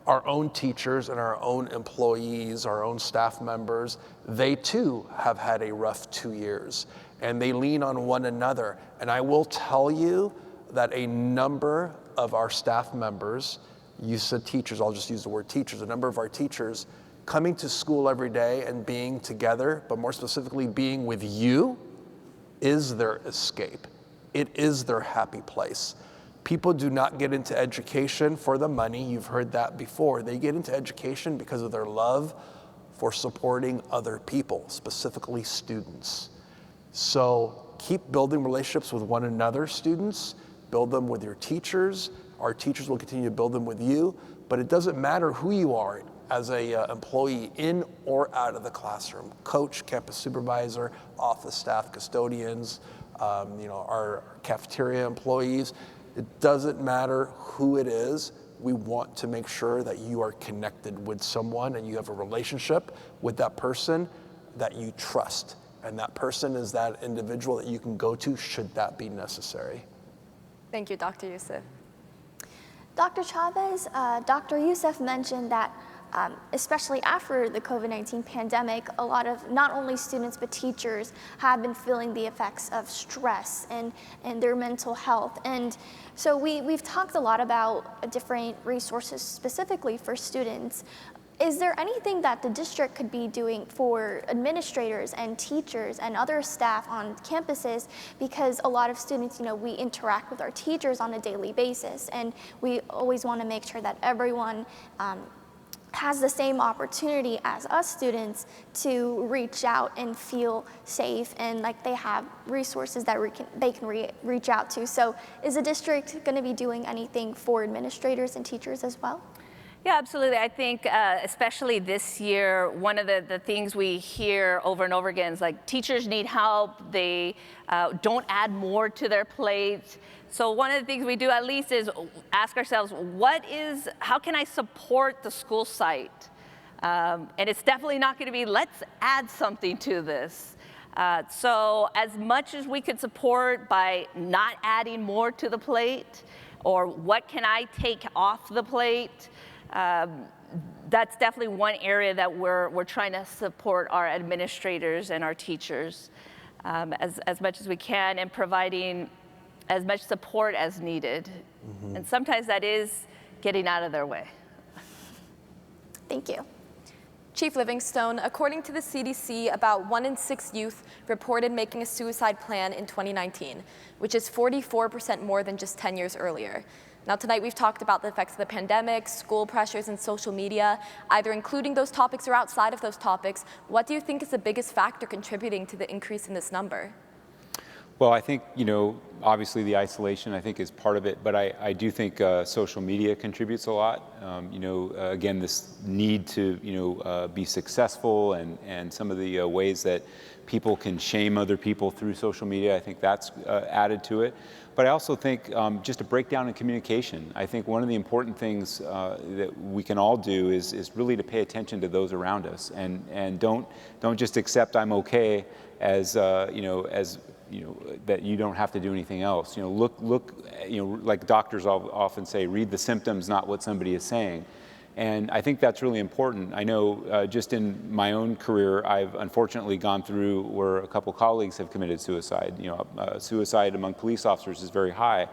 E: our own teachers and our own employees, our own staff members, they too have had a rough 2 years. And they lean on one another. And I will tell you that a number of our staff members, you said teachers, I'll just use the word teachers, a number of our teachers coming to school every day and being together, but more specifically being with you, is their escape. It is their happy place. People do not get into education for the money, you've heard that before. They get into education because of their love for supporting other people, specifically students. So keep building relationships with one another, students. Build them with your teachers. Our teachers will continue to build them with you, but it doesn't matter who you are as a employee in or out of the classroom. Coach, campus supervisor, office staff, custodians, our cafeteria employees. It doesn't matter who it is. We want to make sure that you are connected with someone and you have a relationship with that person that you trust. And that person is that individual that you can go to should that be necessary.
D: Thank you, Dr. Youssef.
F: Dr. Chavez, Dr. Youssef mentioned that especially after the COVID-19 pandemic, a lot of not only students but teachers have been feeling the effects of stress and their mental health. And so we've talked a lot about different resources specifically for students. Is there anything that the district could be doing for administrators and teachers and other staff on campuses? Because a lot of students, we interact with our teachers on a daily basis, and we always want to make sure that everyone has the same opportunity as us students to reach out and feel safe and like they have resources that they can reach out to. So is the district going to be doing anything for administrators and teachers as well?
G: Yeah, absolutely. I think especially this year, one of the things we hear over and over again is like teachers need help. They don't add more to their plate. So one of the things we do at least is ask ourselves, how can I support the school site? And it's definitely not going to be, let's add something to this. So as much as we could support by not adding more to the plate, or what can I take off the plate, that's definitely one area that we're trying to support our administrators and our teachers as much as we can, and providing as much support as needed. Mm-hmm. And sometimes that is getting out of their way.
F: Thank you.
D: Chief Livingstone, according to the CDC, about 1 in 6 youth reported making a suicide plan in 2019, which is 44% more than just 10 years earlier. Now tonight we've talked about the effects of the pandemic, school pressures, and social media, either including those topics or outside of those topics. What do you think is the biggest factor contributing to the increase in this number?
H: Well, I think, obviously the isolation, I think, is part of it, but I do think social media contributes a lot. Again, this need to, be successful and some of the ways that people can shame other people through social media, I think that's added to it. But I also think just a breakdown in communication. I think one of the important things that we can all do is really to pay attention to those around us, and don't just accept I'm okay as that you don't have to do anything else. Look, like doctors often say, read the symptoms, not what somebody is saying. And I think that's really important. I know just in my own career, I've unfortunately gone through where a couple colleagues have committed suicide. Suicide among police officers is very high.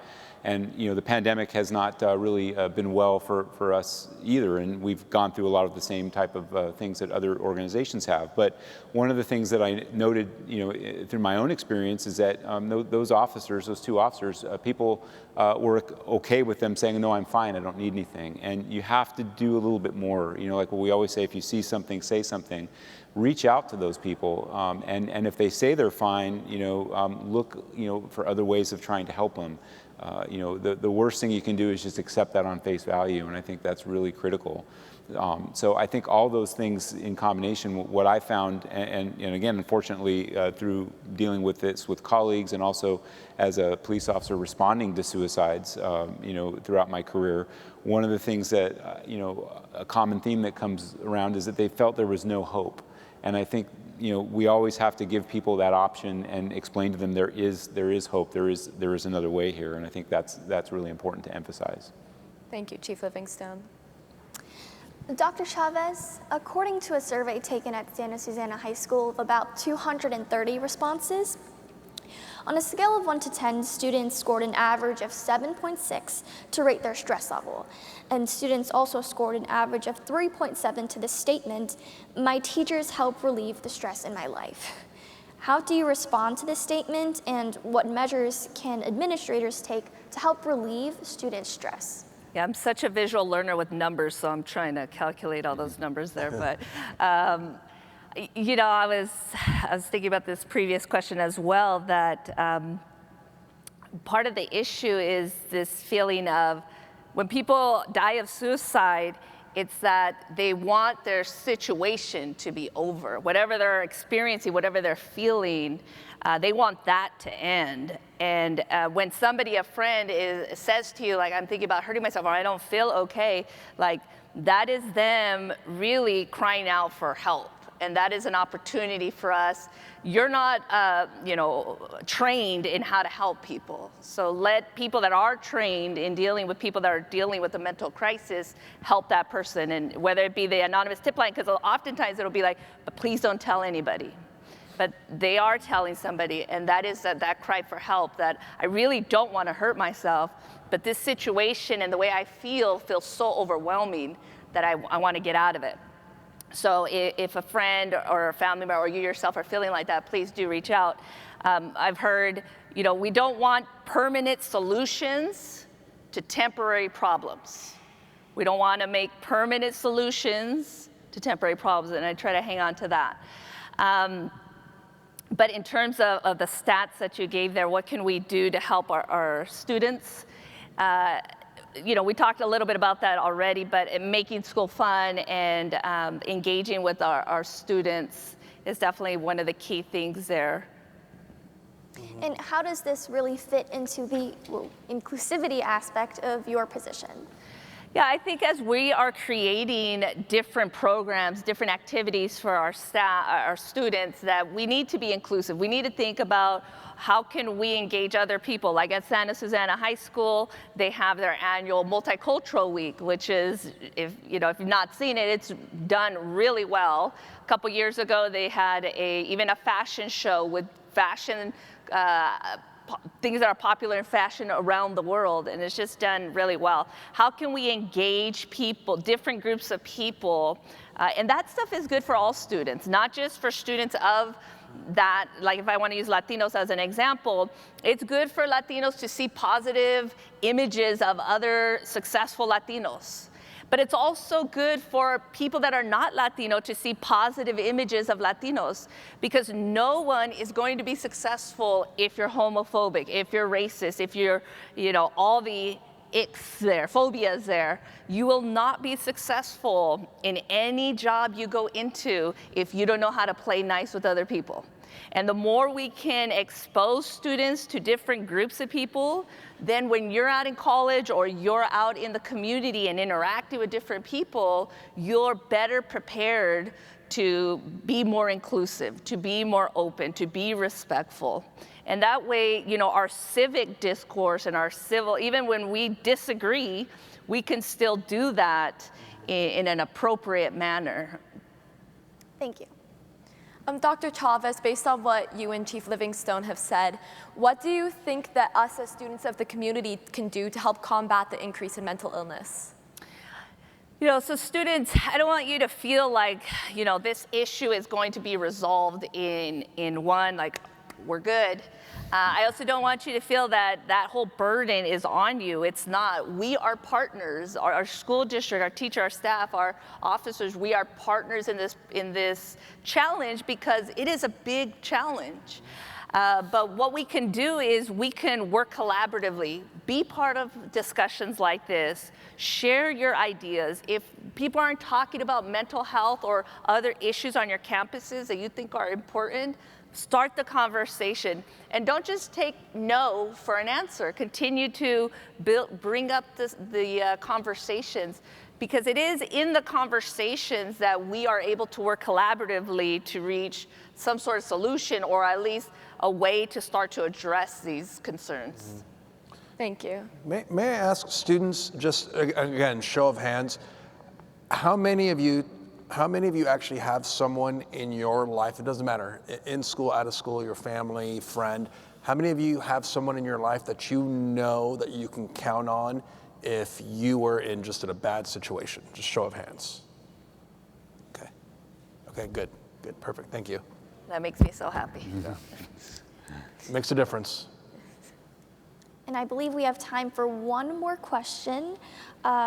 H: And the pandemic has not really been well for us either, and we've gone through a lot of the same type of things that other organizations have. But one of the things that I noted, through my own experience, is that those two officers, people were okay with them saying, "No, I'm fine. I don't need anything." And you have to do a little bit more. Like what we always say: if you see something, say something. Reach out to those people, and if they say they're fine, look, for other ways of trying to help them. The worst thing you can do is just accept that on face value, and I think that's really critical. So I think all those things in combination, what I found, and again, unfortunately, through dealing with this with colleagues and also as a police officer responding to suicides, throughout my career, one of the things that, a common theme that comes around is that they felt there was no hope. And I think, we always have to give people that option and explain to them there is hope, there is another way here, and I think that's really important to emphasize.
D: Thank you, Chief Livingstone.
F: Dr. Chavez, according to a survey taken at Santa Susana High School of about 230 responses, on a scale of 1 to 10, students scored an average of 7.6 to rate their stress level. And students also scored an average of 3.7 to the statement, "My teachers help relieve the stress in my life." How do you respond to this statement, and what measures can administrators take to help relieve student stress?
G: Yeah, I'm such a visual learner with numbers, so I'm trying to calculate all those numbers there. But I was thinking about this previous question as well, that part of the issue is this feeling of when people die of suicide, it's that they want their situation to be over. Whatever they're experiencing, whatever they're feeling, they want that to end. And when somebody, a friend, says to you, like, "I'm thinking about hurting myself," or "I don't feel okay," like, that is them really crying out for help. And that is an opportunity for us. You're not, trained in how to help people. So let people that are trained in dealing with people that are dealing with a mental crisis help that person. And whether it be the anonymous tip line, because oftentimes it'll be like, "But please don't tell anybody." But they are telling somebody, and that is that cry for help, that I really don't want to hurt myself, but this situation and the way I feel feels so overwhelming that I want to get out of it. So if a friend or a family member or you yourself are feeling like that, please do reach out. I've heard, we don't want permanent solutions to temporary problems. We don't want to make permanent solutions to temporary problems, and I try to hang on to that. But in terms of the stats that you gave there, what can we do to help our students? We talked a little bit about that already, but making school fun and engaging with our students is definitely one of the key things there.
F: And how does this really fit into the inclusivity aspect of your position?
G: Yeah, I think as we are creating different programs, different activities for our staff, our students, that we need to be inclusive. We need to think about how can we engage other people. Like at Santa Susana High School, they have their annual Multicultural Week, which is, if you've not seen it, it's done really well. A couple years ago, they had even a fashion show with fashion things that are popular in fashion around the world, and it's just done really well. How can we engage people, different groups of people? And that stuff is good for all students, not just for students of that, like if I want to use Latinos as an example, it's good for Latinos to see positive images of other successful Latinos. But it's also good for people that are not Latino to see positive images of Latinos, because no one is going to be successful if you're homophobic, if you're racist, if you're, all the icks there, phobias there. You will not be successful in any job you go into if you don't know how to play nice with other people. And the more we can expose students to different groups of people, then when you're out in college or you're out in the community and interacting with different people, you're better prepared to be more inclusive, to be more open, to be respectful. And that way, our civic discourse and our civil, even when we disagree, we can still do that in an appropriate manner.
F: Thank you.
D: Dr. Chavez, based on what you and Chief Livingstone have said, what do you think that us as students of the community can do to help combat the increase in mental illness?
G: So students, I don't want you to feel like, this issue is going to be resolved in one, like, we're good. I also don't want you to feel that whole burden is on you. It's not. We are partners. Our school district, our teacher, our staff, our officers, we are partners in this challenge because it is a big challenge. But what we can do is we can work collaboratively, be part of discussions like this, share your ideas. If people aren't talking about mental health or other issues on your campuses that you think are important, start the conversation, and don't just take no for an answer. Continue to bring up the conversations, because it is in the conversations that we are able to work collaboratively to reach some sort of solution, or at least a way to start to address these concerns.
D: Thank you.
E: May I ask students, just again, show of hands, how many of you actually have someone in your life, it doesn't matter, in school, out of school, your family, friend, how many of you have someone in your life that you know that you can count on if you were in a bad situation? Just show of hands. Okay, good, perfect, thank you.
G: That makes me so happy.
E: Yeah. Makes a difference.
F: And I believe we have time for one more question.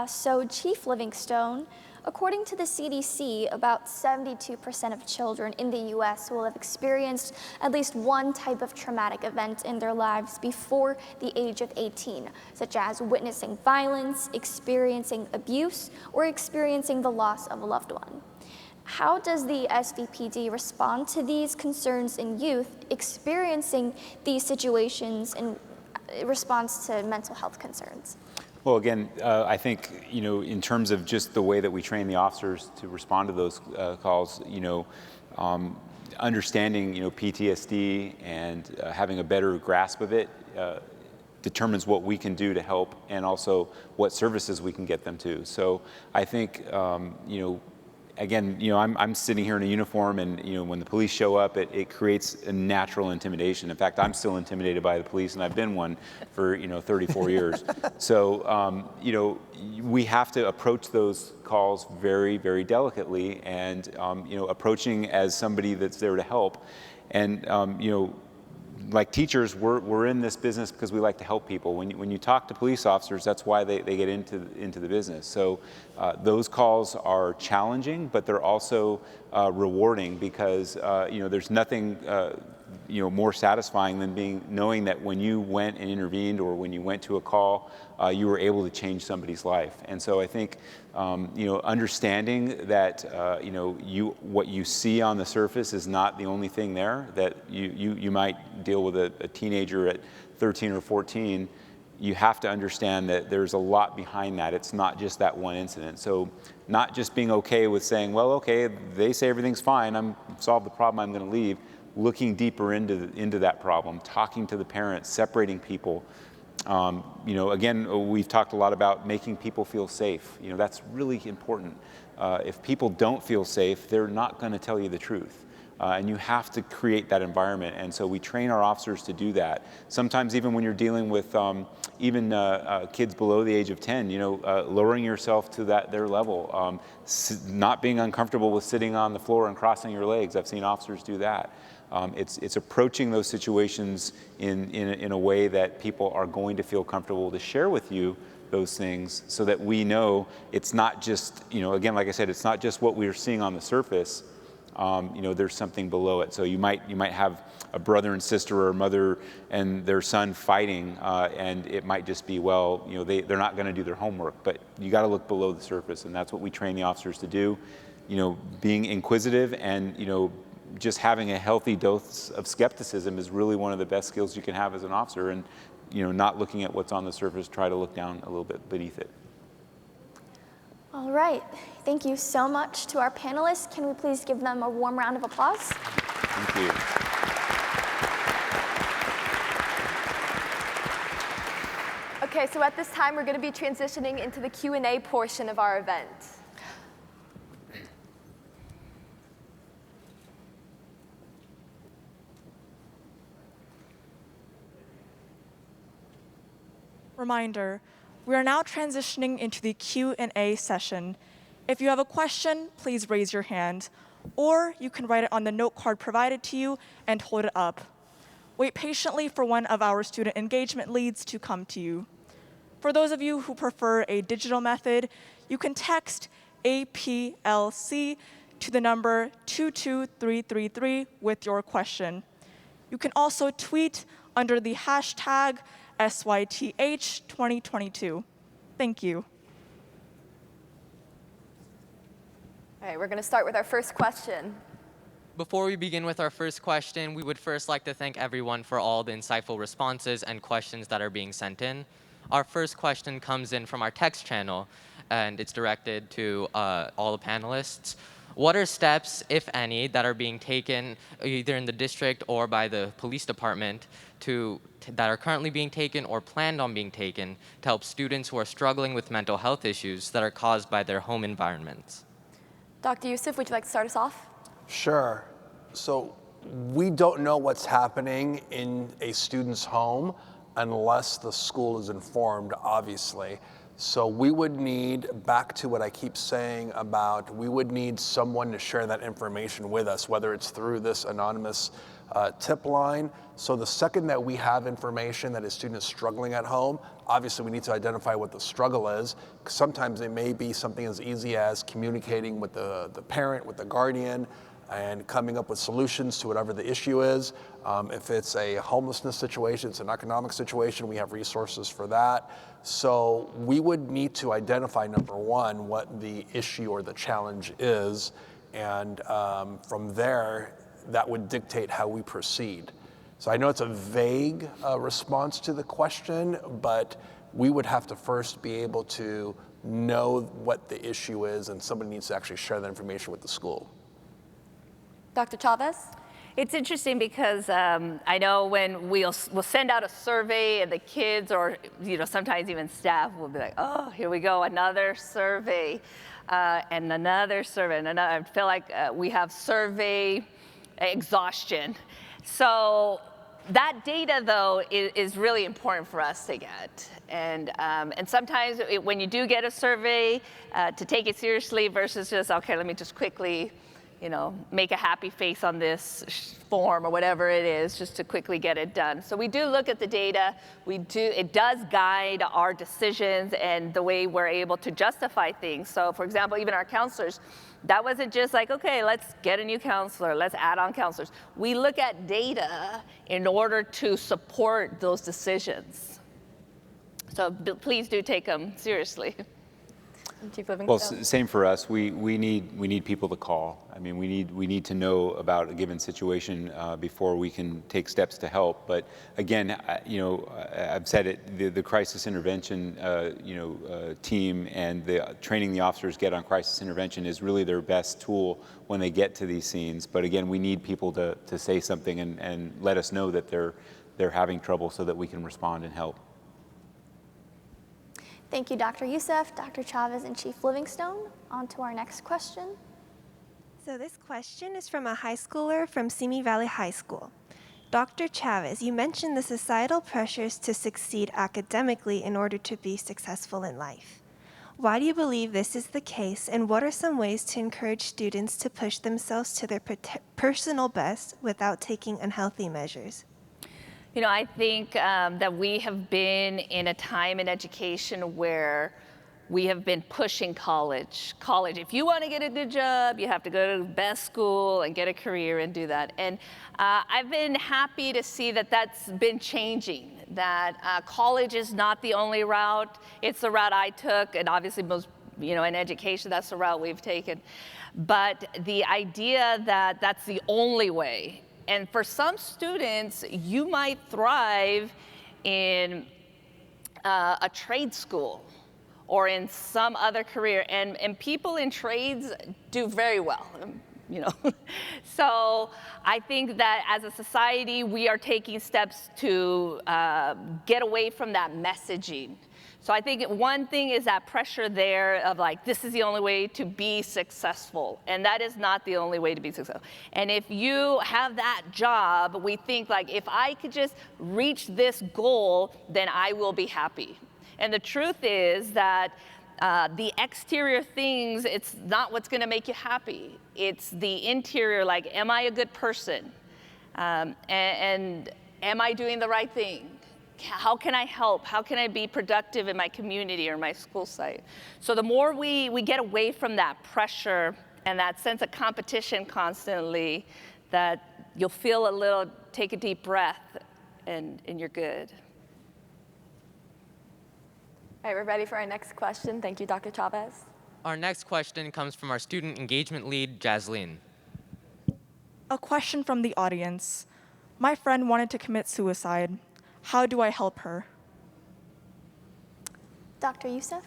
F: So Chief Livingstone, according to the CDC, about 72% of children in the US will have experienced at least one type of traumatic event in their lives before the age of 18, such as witnessing violence, experiencing abuse, or experiencing the loss of a loved one. How does the SVPD respond to these concerns in youth experiencing these situations in response to mental health concerns?
H: Well, again, I think, in terms of just the way that we train the officers to respond to those calls, understanding, PTSD and having a better grasp of it determines what we can do to help, and also what services we can get them to. So I think, again, I'm sitting here in a uniform, and when the police show up, it creates a natural intimidation. In fact, I'm still intimidated by the police, and I've been one for 34 years. So we have to approach those calls very, very delicately, and approaching as somebody that's there to help. And like teachers, we're in this business because we like to help people. When you talk to police officers, that's why they get into the business. So those calls are challenging, but they're also rewarding, because there's nothing more satisfying than knowing that when you went and intervened, or when you went to a call, you were able to change somebody's life. And so I think understanding that what you see on the surface is not the only thing there. That you might deal with a teenager at 13 or 14. You have to understand that there's a lot behind that. It's not just that one incident. So not just being okay with saying, well, okay, they say everything's fine, I'm solved the problem, I'm going to leave. Looking deeper into that problem, talking to the parents, separating people. Again, we've talked a lot about making people feel safe. That's really important. If people don't feel safe, they're not going to tell you the truth. And you have to create that environment. And so we train our officers to do that. Sometimes even when you're dealing with kids below the age of 10, lowering yourself to their level, not being uncomfortable with sitting on the floor and crossing your legs. I've seen officers do that. It's approaching those situations in a way that people are going to feel comfortable to share with you those things, so that we know it's not just, again, like I said, it's not just what we're seeing on the surface. There's something below it. So you might have a brother and sister, or a mother and their son fighting, and it might just be, well, they're not going to do their homework. But you got to look below the surface, and that's what we train the officers to do. Being inquisitive and just having a healthy dose of skepticism is really one of the best skills you can have as an officer. And not looking at what's on the surface, try to look down a little bit beneath it.
F: All right, thank you so much to our panelists. Can we please give them a warm round of applause?
H: Thank you.
D: Okay, so at this time, we're going to be transitioning into the Q&A portion of our event.
I: Reminder, we are now transitioning into the Q&A session. If you have a question, please raise your hand, or you can write it on the note card provided to you and hold it up. Wait patiently for one of our student engagement leads to come to you. For those of you who prefer a digital method, you can text APLC to the number 22333 with your question. You can also tweet under the hashtag SYTH2022. Thank you.
D: All right, we're going to start with our first question.
J: Before we begin with our first question, we would first like to thank everyone for all the insightful responses and questions that are being sent in. Our first question comes in from our text channel, and it's directed to all the panelists. What are steps, if any, that are being taken either in the district or by the police department that are currently being taken or planned on being taken to help students who are struggling with mental health issues that are caused by their home environments?
D: Dr. Youssef, would you like to start us off?
E: Sure. So we don't know what's happening in a student's home unless the school is informed, obviously. So we would need, back to what I keep saying about, we would need someone to share that information with us, whether it's through this anonymous tip line. So the second that we have information that a student is struggling at home, obviously we need to identify what the struggle is. Sometimes it may be something as easy as communicating with the parent, with the guardian, and coming up with solutions to whatever the issue is. If it's a homelessness situation, it's an economic situation, we have resources for that. So we would need to identify, number one, what the issue or the challenge is, and from there, that would dictate how we proceed. So I know it's a vague response to the question, but we would have to first be able to know what the issue is, and somebody needs to actually share that information with the school.
D: Dr. Chavez?
G: It's interesting because I know when we'll send out a survey and the kids or sometimes even staff will be like, oh, here we go, another survey and another survey and another. I feel like we have survey exhaustion. So that data, though, is really important for us to get. And sometimes when you do get a survey, to take it seriously versus just, okay, let me just quickly make a happy face on this form or whatever it is, just to quickly get it done. So we do look at the data. It does guide our decisions and the way we're able to justify things. So for example, even our counselors, that wasn't just like, okay, let's get a new counselor, let's add on counselors. We look at data in order to support those decisions. So please do take them seriously.
H: Well, same for us. We need people to call. I mean, we need to know about a given situation before we can take steps to help. But again, I've said it. The crisis intervention team and the training the officers get on crisis intervention is really their best tool when they get to these scenes. But again, we need people to say something and let us know that they're having trouble so that we can respond and help.
F: Thank you, Dr. Youssef, Dr. Chavez, and Chief Livingstone. On to our next question.
K: So this question is from a high schooler from Simi Valley High School. Dr. Chavez, you mentioned the societal pressures to succeed academically in order to be successful in life. Why do you believe this is the case, and what are some ways to encourage students to push themselves to their personal best without taking unhealthy measures?
G: I think that we have been in a time in education where we have been pushing college. If you want to get a good job, you have to go to the best school and get a career and do that. And I've been happy to see that that's been changing, that college is not the only route. It's the route I took, and obviously most, in education, that's the route we've taken. But the idea that that's the only way, and for some students, you might thrive in a trade school or in some other career, and people in trades do very well, So I think that as a society, we are taking steps to get away from that messaging. So I think one thing is that pressure there of like, this is the only way to be successful. And that is not the only way to be successful. And if you have that job, we think like, if I could just reach this goal, then I will be happy. And the truth is that the exterior things, it's not what's gonna make you happy. It's the interior, like, am I a good person? And am I doing the right thing? How can I help? How can I be productive in my community or my school site? So the more we get away from that pressure and that sense of competition constantly, that you'll feel take a deep breath, and you're good.
D: All right, we're ready for our next question. Thank you, Dr. Chavez.
J: Our next question comes from our student engagement lead, Jasleen.
I: A question from the audience. My friend wanted to commit suicide. How do I help her?
F: Dr. Youssef?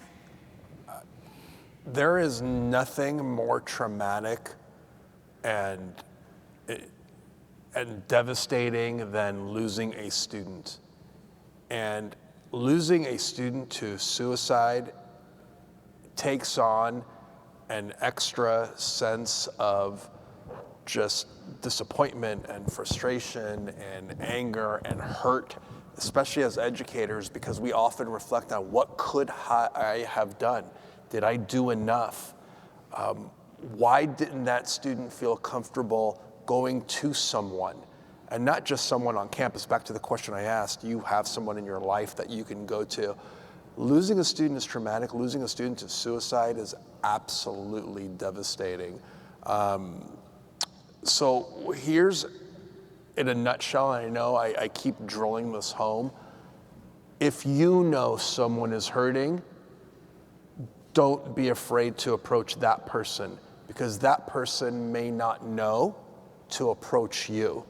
E: There is nothing more traumatic and devastating than losing a student. And losing a student to suicide takes on an extra sense of just disappointment and frustration and anger and hurt, especially as educators, because we often reflect on what could I have done? Did I do enough? Why didn't that student feel comfortable going to someone? And not just someone on campus. Back to the question I asked, you have someone in your life that you can go to. Losing a student is traumatic. Losing a student to suicide is absolutely devastating. So here's, in a nutshell, and I know I keep drilling this home. If you know someone is hurting, don't be afraid to approach that person, because that person may not know to approach you.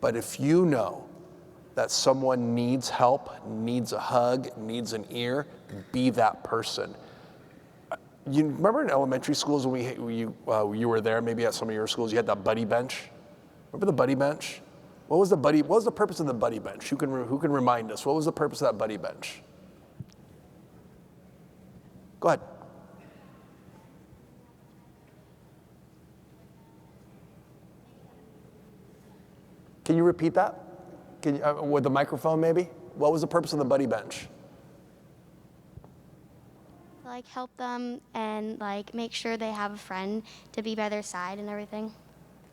E: But if you know that someone needs help, needs a hug, needs an ear, be that person. You remember in elementary schools when you were there, maybe at some of your schools, you had that buddy bench? Remember the buddy bench? What was the purpose of the buddy bench? Who can remind us? What was the purpose of that buddy bench? Go ahead. Can you repeat that? With the microphone maybe? What was the purpose of the buddy bench?
L: Like help them and like make sure they have a friend to be by their side and everything.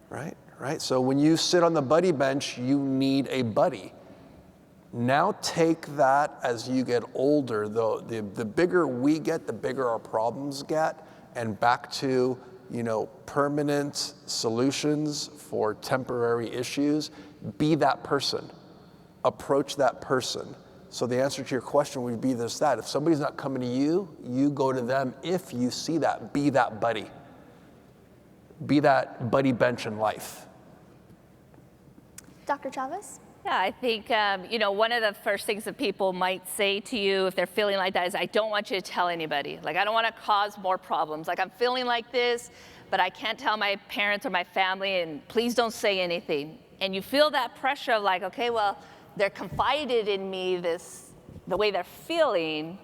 E: Right. So when you sit on the buddy bench, you need a buddy. Now take that as you get older. The bigger we get, the bigger our problems get, and back to permanent solutions for temporary issues. Be that person. Approach that person. So the answer to your question would be that. If somebody's not coming to you, you go to them. If you see that, be that buddy. Be that buddy bench in life.
F: Dr. Chavez?
G: Yeah, I think, one of the first things that people might say to you if they're feeling like that is, I don't want you to tell anybody. Like, I don't want to cause more problems. Like, I'm feeling like this, but I can't tell my parents or my family, and please don't say anything. And you feel that pressure of like, okay, well, they're confided in me the way they're feeling,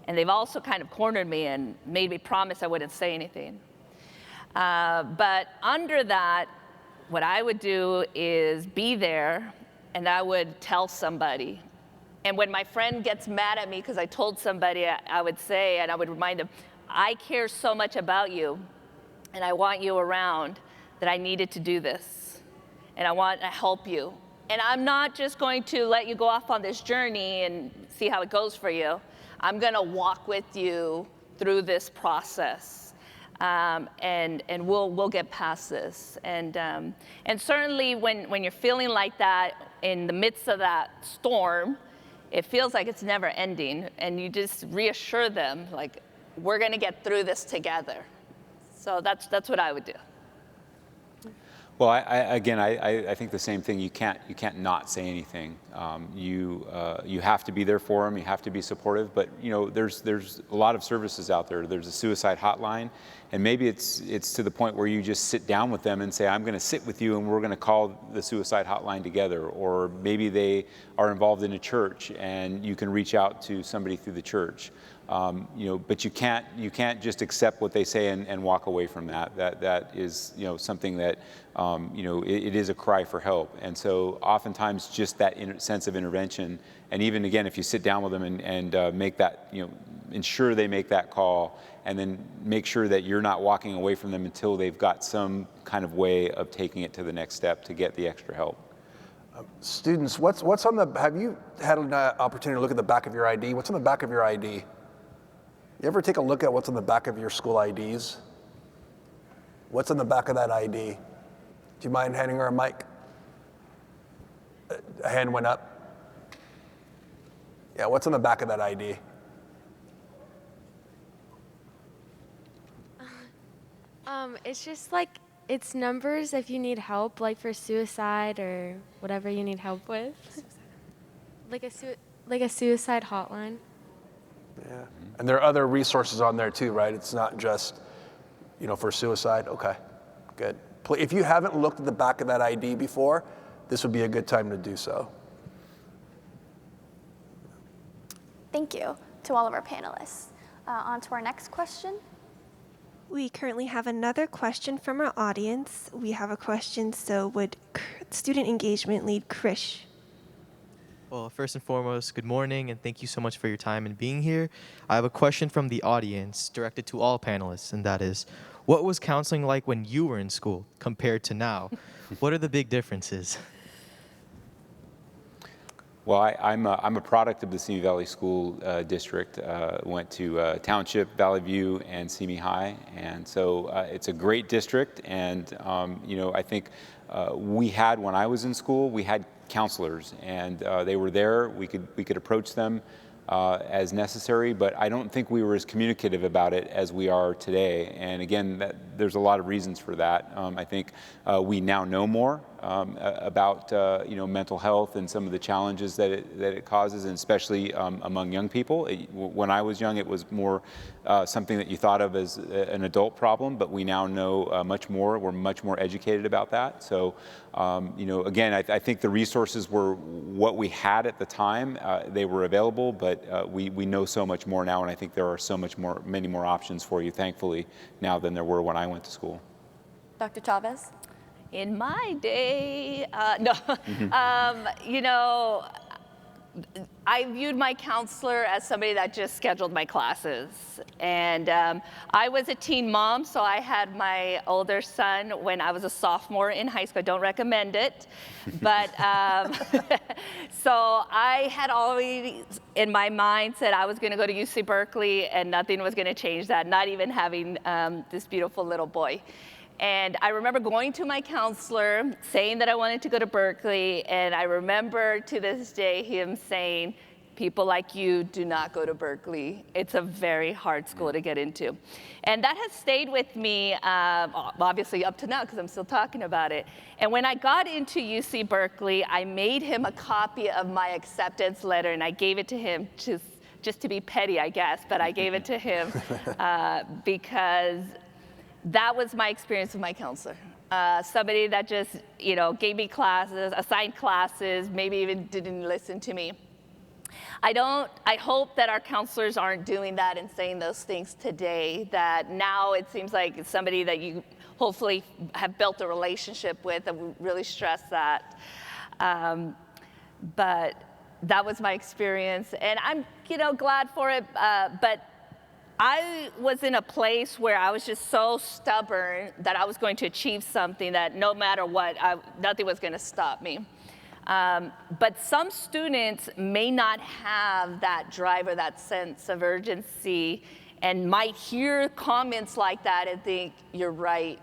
G: and they've also kind of cornered me and made me promise I wouldn't say anything. But under that, what I would do is be there, and I would tell somebody. And when my friend gets mad at me because I told somebody, I would say, and I would remind them, I care so much about you, and I want you around, that I needed to do this, and I want to help you. And I'm not just going to let you go off on this journey and see how it goes for you. I'm going to walk with you through this process, and we'll get past this. And certainly when you're feeling like that in the midst of that storm, it feels like it's never ending, and you just reassure them, like, we're going to get through this together. So that's what I would do.
H: Well, I think the same thing. You can't not say anything. You have to be there for them. You have to be supportive. But there's a lot of services out there. There's a suicide hotline, and maybe it's to the point where you just sit down with them and say, I'm going to sit with you, and we're going to call the suicide hotline together. Or maybe they are involved in a church, and you can reach out to somebody through the church. But you can't just accept what they say and walk away from that. That is something that it is a cry for help. And so oftentimes just that sense of intervention, and even again if you sit down with them and make that ensure they make that call, and then make sure that you're not walking away from them until they've got some kind of way of taking it to the next step to get the extra help.
E: Students, what's on the? Have you had an opportunity to look at the back of your ID? What's on the back of your ID? You ever take a look at what's on the back of your school IDs? What's on the back of that ID? Do you mind handing her a mic? A hand went up. Yeah, what's on the back of that ID?
M: It's just like, it's numbers if you need help, like for suicide or whatever you need help with. Like a suicide hotline.
E: Yeah, and there are other resources on there too, right? It's not just, for suicide. Okay, good. If you haven't looked at the back of that ID before, this would be a good time to do so.
F: Thank you to all of our panelists. On to our next question.
K: We currently have another question from our audience. We have a question, so would student engagement lead Krish?
N: Well, first and foremost, good morning, and thank you so much for your time and being here. I have a question from the audience directed to all panelists, and that is, what was counseling like when you were in school compared to now? What are the big differences?
H: Well, I'm a product of the Simi Valley School District. Went to Township, Valley View, and Simi High, and so it's a great district. And I think we had, when I was in school, we had counselors, and they were there. We could approach them as necessary, but I don't think we were as communicative about it as we are today. And again, there's a lot of reasons for that. I think we now know more. about mental health and some of the challenges that it causes, and especially among young people. When I was young, it was more something that you thought of as an adult problem, but we now know much more. We're much more educated about that. So, again, I think the resources were what we had at the time. They were available, but we know so much more now, and I think there are many more options for you, thankfully, now than there were when I went to school.
D: Dr. Chavez?
G: In my day, no, I viewed my counselor as somebody that just scheduled my classes. And I was a teen mom, so I had my older son when I was a sophomore in high school. I don't recommend it. But so I had always in my mind said I was going to go to UC Berkeley, and nothing was going to change that, not even having this beautiful little boy. And I remember going to my counselor, saying that I wanted to go to Berkeley, and I remember to this day him saying, people like you do not go to Berkeley. It's a very hard school to get into. And that has stayed with me, obviously up to now, because I'm still talking about it. And when I got into UC Berkeley, I made him a copy of my acceptance letter, and I gave it to him just to be petty, I guess, but I gave it to him because that was my experience with my counselor. Somebody that just, gave me classes, assigned classes, maybe even didn't listen to me. I hope that our counselors aren't doing that and saying those things today, that now it seems like it's somebody that you hopefully have built a relationship with, and we really stress that. But that was my experience, and I'm, glad for it, but I was in a place where I was just so stubborn that I was going to achieve something that no matter what, nothing was going to stop me. But some students may not have that drive or that sense of urgency and might hear comments like that and think, you're right,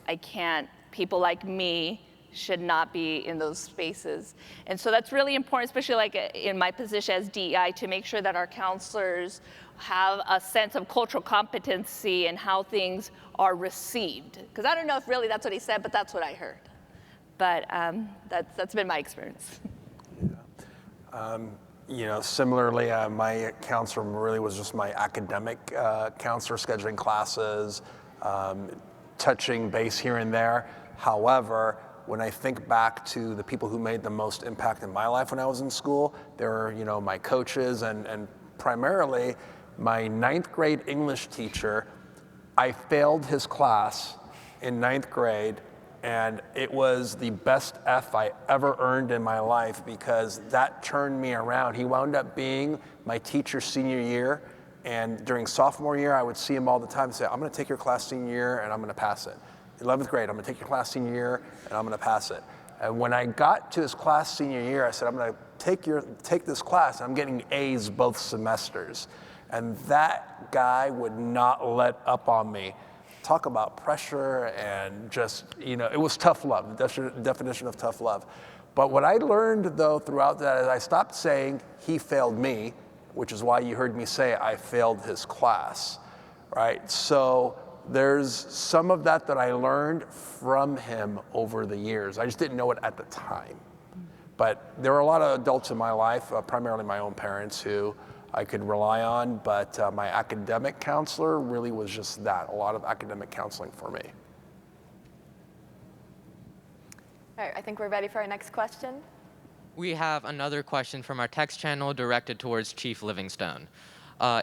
G: I can't. People like me should not be in those spaces. And so that's really important, especially like in my position as DEI, to make sure that our counselors have a sense of cultural competency and how things are received. Because I don't know if really that's what he said, but that's what I heard. But that's been my experience.
E: Similarly, my counselor really was just my academic counselor, scheduling classes, touching base here and there. However, when I think back to the people who made the most impact in my life when I was in school, they were, my coaches and primarily my 9th grade English teacher. I failed his class in 9th grade, and it was the best F I ever earned in my life because that turned me around. He wound up being my teacher senior year, and during sophomore year, I would see him all the time and say, I'm gonna take your class senior year and I'm gonna pass it. 11th grade, I'm gonna take your class senior year and I'm gonna pass it. And when I got to his class senior year, I said, I'm gonna take this class, and I'm getting A's both semesters. And that guy would not let up on me. Talk about pressure and just, it was tough love, the definition of tough love. But what I learned, though, throughout that is I stopped saying he failed me, which is why you heard me say I failed his class, right? So there's some of that I learned from him over the years. I just didn't know it at the time. But there were a lot of adults in my life, primarily my own parents, who I could rely on, but my academic counselor really was just that, a lot of academic counseling for me.
D: All right, I think we're ready for our next question.
J: We have another question from our text channel directed towards Chief Livingstone.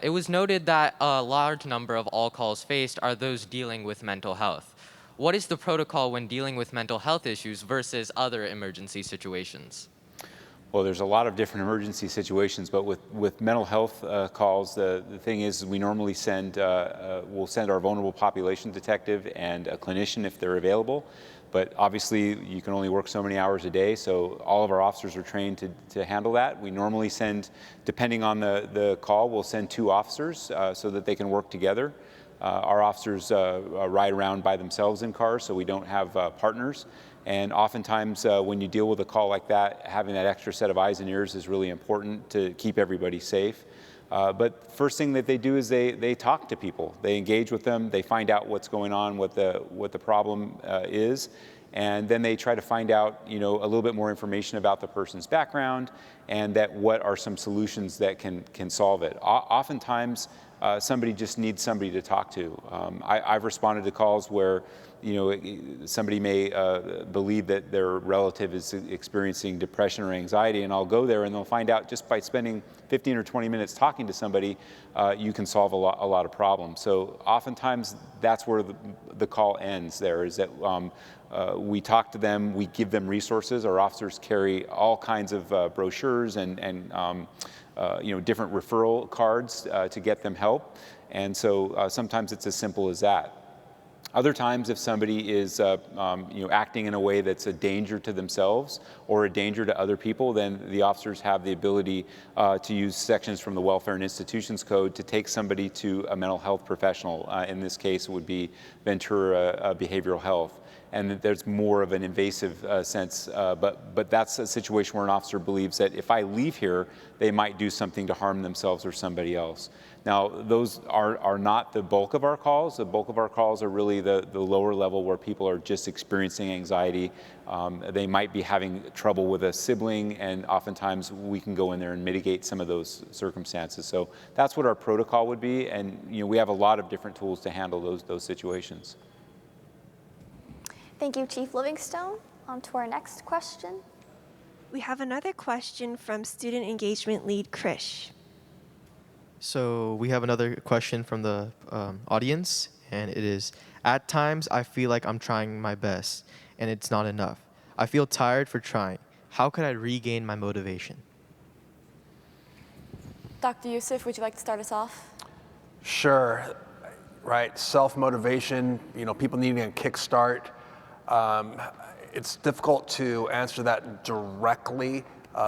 J: It was noted that a large number of all calls faced are those dealing with mental health. What is the protocol when dealing with mental health issues versus other emergency situations?
H: Well, there's a lot of different emergency situations, but with mental health calls, the thing is we normally we'll send our vulnerable population detective and a clinician if they're available. But obviously, you can only work so many hours a day, so all of our officers are trained to handle that. We normally send, depending on the call, we'll send 2 officers so that they can work together. Our officers ride around by themselves in cars, so we don't have partners. And oftentimes, when you deal with a call like that, having that extra set of eyes and ears is really important to keep everybody safe. But first thing that they do is they talk to people. They engage with them. They find out what's going on, what the problem is, And then they try to find out, a little bit more information about the person's background and that what are some solutions that can solve it. Oftentimes, somebody just needs somebody to talk to. I've responded to calls where, somebody may believe that their relative is experiencing depression or anxiety, and I'll go there and they'll find out just by spending 15 or 20 minutes talking to somebody, you can solve a lot of problems. So oftentimes that's where the call ends there, is that we talk to them, we give them resources. Our officers carry all kinds of brochures and different referral cards to get them help. And so sometimes it's as simple as that. Other times, if somebody is acting in a way that's a danger to themselves or a danger to other people, then the officers have the ability to use sections from the Welfare and Institutions Code to take somebody to a mental health professional. In this case, it would be Ventura Behavioral Health. And there's more of an invasive sense, but that's a situation where an officer believes that if I leave here, they might do something to harm themselves or somebody else. Now, those are not the bulk of our calls. The bulk of our calls are really the lower level, where people are just experiencing anxiety. They might be having trouble with a sibling, and oftentimes we can go in there and mitigate some of those circumstances. So that's what our protocol would be, and we have a lot of different tools to handle those situations.
F: Thank you, Chief Livingstone. On to our next question.
K: We have another question from Student Engagement Lead Krish.
N: So we have another question from the audience, and it is, at times I feel like I'm trying my best, and it's not enough. I feel tired for trying. How could I regain my motivation?
D: Dr. Youssef, would you like to start us off?
E: Sure. Right, self-motivation, people needing a kickstart. It's difficult to answer that directly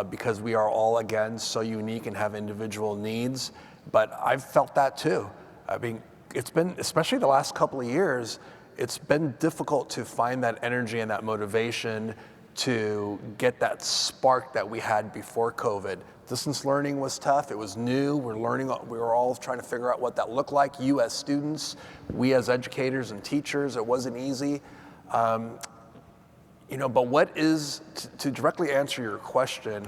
E: because we are all, again, so unique and have individual needs. But I've felt that too. I mean, it's been, especially the last couple of years, it's been difficult to find that energy and that motivation to get that spark that we had before COVID. Distance learning was tough. It was new. We were all trying to figure out what that looked like. You as students, we as educators and teachers, it wasn't easy. But what is, to directly answer your question,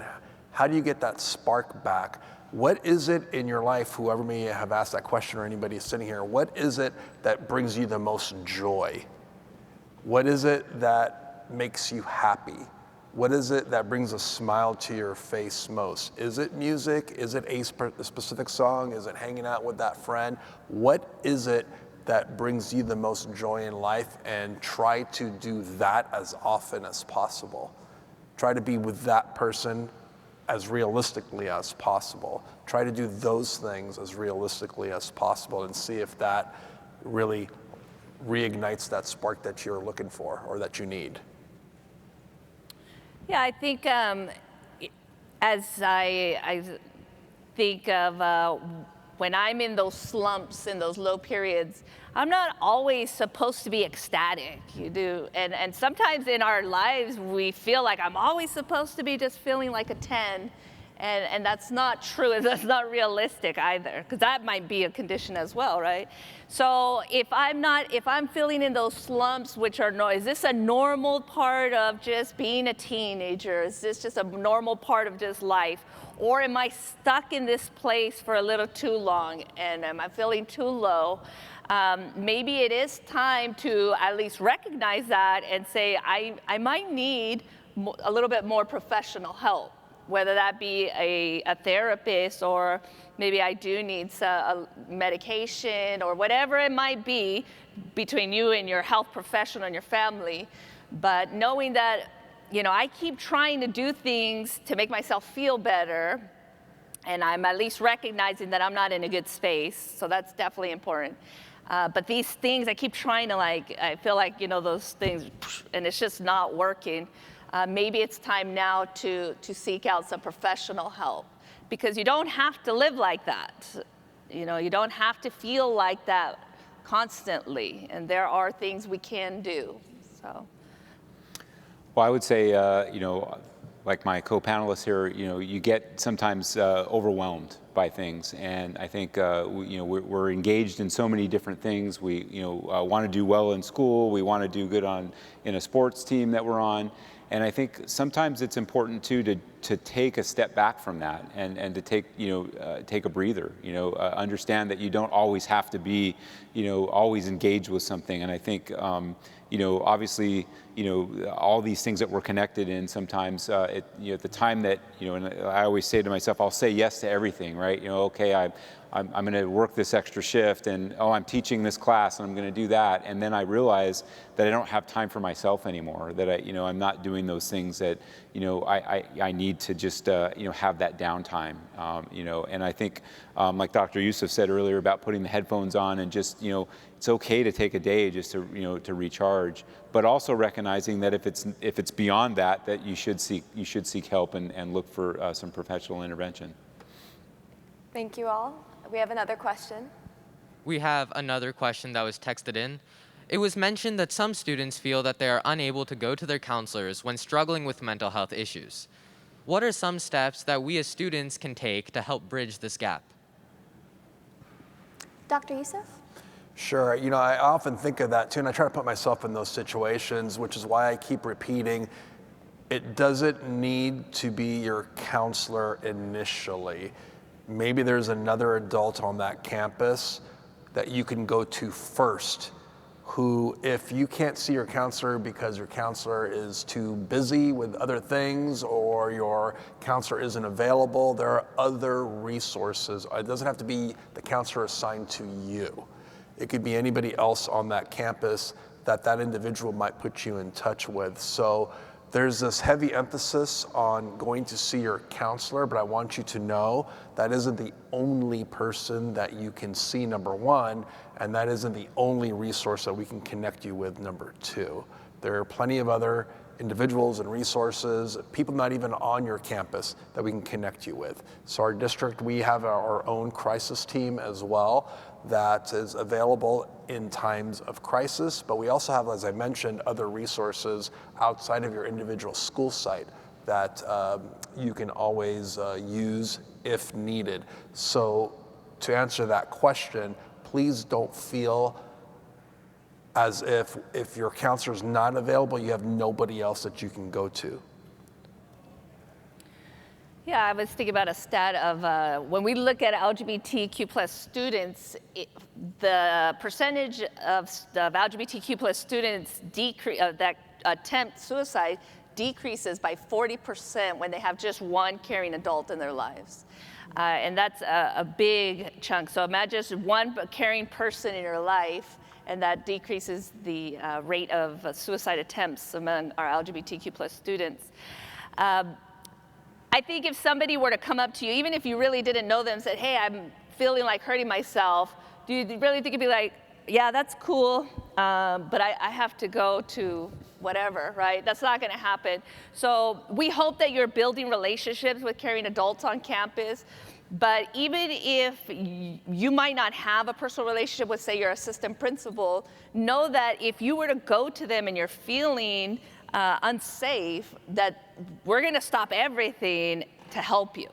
E: how do you get that spark back? What is it in your life, whoever may have asked that question or anybody sitting here, what is it that brings you the most joy? What is it that makes you happy? What is it that brings a smile to your face most? Is it music? Is it a specific song? Is it hanging out with that friend? What is it that brings you the most joy in life? And try to do that as often as possible. Try to be with that person as realistically as possible. Try to do those things as realistically as possible and see if that really reignites that spark that you're looking for or that you need.
G: Yeah, I think as I think of when I'm in those slumps, in those low periods, I'm not always supposed to be ecstatic, and sometimes in our lives we feel like I'm always supposed to be just feeling like a 10, and that's not true, and that's not realistic either, because that might be a condition as well, right? So if I'm feeling in those slumps, is this a normal part of just being a teenager? Is this just a normal part of just life? Or am I stuck in this place for a little too long, and am I feeling too low? Maybe it is time to at least recognize that and say, I might need a little bit more professional help, whether that be a therapist, or maybe I do need a medication, or whatever it might be between you and your health professional and your family. But knowing that, I keep trying to do things to make myself feel better, and I'm at least recognizing that I'm not in a good space, so that's definitely important. But these things, I keep trying to I feel like, those things, and it's just not working. Maybe it's time now to seek out some professional help, because you don't have to live like that. You don't have to feel like that constantly, and there are things we can do, so.
H: Well, I would say, like my co-panelists here, you get sometimes overwhelmed by things, and I think we're engaged in so many different things. We want to do well in school. We want to do good in a sports team that we're on, and I think sometimes it's important too to take a step back from that and to take a breather. Understand that you don't always have to be always engaged with something, and I think obviously all these things that we're connected in sometimes at the time that and I always say to myself, I'll say yes to everything, right? Okay, I'm going to work this extra shift, and I'm teaching this class, and I'm going to do that, and then I realize that I don't have time for myself anymore. That I'm not doing those things that I need to just have that downtime. And I think like Dr. Youssef said earlier about putting the headphones on and just it's okay to take a day just to to recharge, but also recognizing that if it's beyond that you should seek help and look for some professional intervention.
D: Thank you all. We have another question.
J: We have another question that was texted in. It was mentioned that some students feel that they are unable to go to their counselors when struggling with mental health issues. What are some steps that we as students can take to help bridge this gap?
F: Dr. Youssef?
E: Sure. I often think of that too, and I try to put myself in those situations, which is why I keep repeating, it doesn't need to be your counselor initially. Maybe there's another adult on that campus that you can go to first, who, if you can't see your counselor because your counselor is too busy with other things or your counselor isn't available, there are other resources. It doesn't have to be the counselor assigned to you. It could be anybody else on that campus that individual might put you in touch with. So there's this heavy emphasis on going to see your counselor, but I want you to know that isn't the only person that you can see, number one, and that isn't the only resource that we can connect you with, number two. There are plenty of other individuals and resources, people not even on your campus, that we can connect you with. So our district, we have our own crisis team as well that is available in times of crisis, but we also have, as I mentioned, other resources outside of your individual school site that you can always use if needed. So to answer that question, please don't feel as if your counselor is not available, you have nobody else that you can go to.
G: Yeah, I was thinking about a stat of when we look at LGBTQ plus students, the percentage of LGBTQ plus students that attempt suicide decreases by 40% when they have just one caring adult in their lives. And that's a big chunk. So imagine just one caring person in your life, and that decreases the rate of suicide attempts among our LGBTQ plus students. I think if somebody were to come up to you, even if you really didn't know them, and said, hey, I'm feeling like hurting myself, do you really think you'd be like, yeah, that's cool, but I have to go to whatever, right? That's not gonna happen. So we hope that you're building relationships with caring adults on campus, but even if you might not have a personal relationship with, say, your assistant principal, know that if you were to go to them and you're feeling unsafe, that we're gonna stop everything to help you.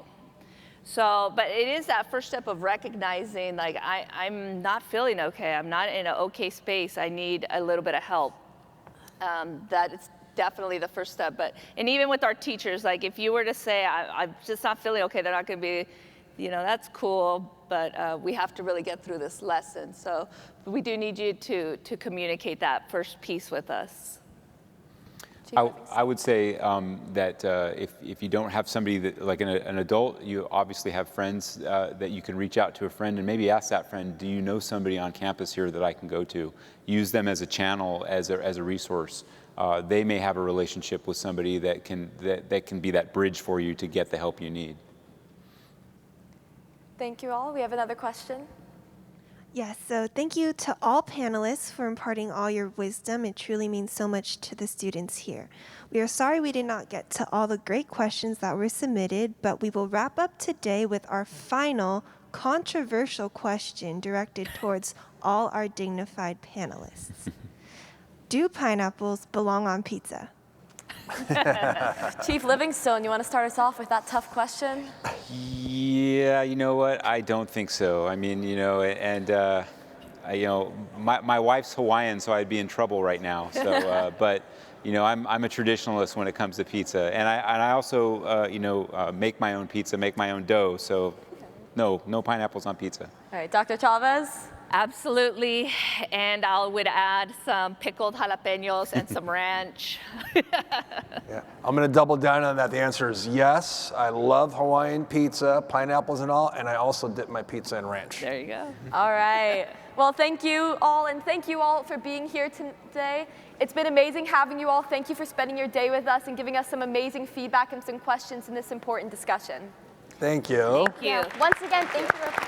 G: So, but it is that first step of recognizing, like, I'm not feeling okay, I'm not in an okay space, I need a little bit of help. That is definitely the first step. And even with our teachers, like, if you were to say, I'm just not feeling okay, they're not gonna be, that's cool, but we have to really get through this lesson. So we do need you to communicate that first piece with us.
H: I would say that if you don't have somebody that, like an adult, you obviously have friends that you can reach out to a friend and maybe ask that friend, do you know somebody on campus here that I can go to? Use them as a channel, as a resource. They may have a relationship with somebody that can be that bridge for you to get the help you need.
D: Thank you all. We have another question.
K: Yes, so thank you to all panelists for imparting all your wisdom. It truly means so much to the students here. We are sorry we did not get to all the great questions that were submitted, but we will wrap up today with our final controversial question directed towards all our dignified panelists. Do pineapples belong on pizza?
D: Chief Livingstone, you want to start us off with that tough question?
H: Yeah, you know what? I don't think so. I mean, my wife's Hawaiian, so I'd be in trouble right now. So, but I'm a traditionalist when it comes to pizza, and I also make my own pizza, make my own dough. So, no pineapples on pizza.
D: All right, Dr. Chavez?
G: Absolutely, and I would add some pickled jalapenos and some ranch.
E: Yeah, I'm going to double down on that. The answer is yes. I love Hawaiian pizza, pineapples and all, and I also dip my pizza in ranch.
G: There you go.
D: All right. Well, thank you all, and thank you all for being here today. It's been amazing having you all. Thank you for spending your day with us and giving us some amazing feedback and some questions in this important discussion.
E: Thank you.
G: Thank you.
F: Once again, thank you.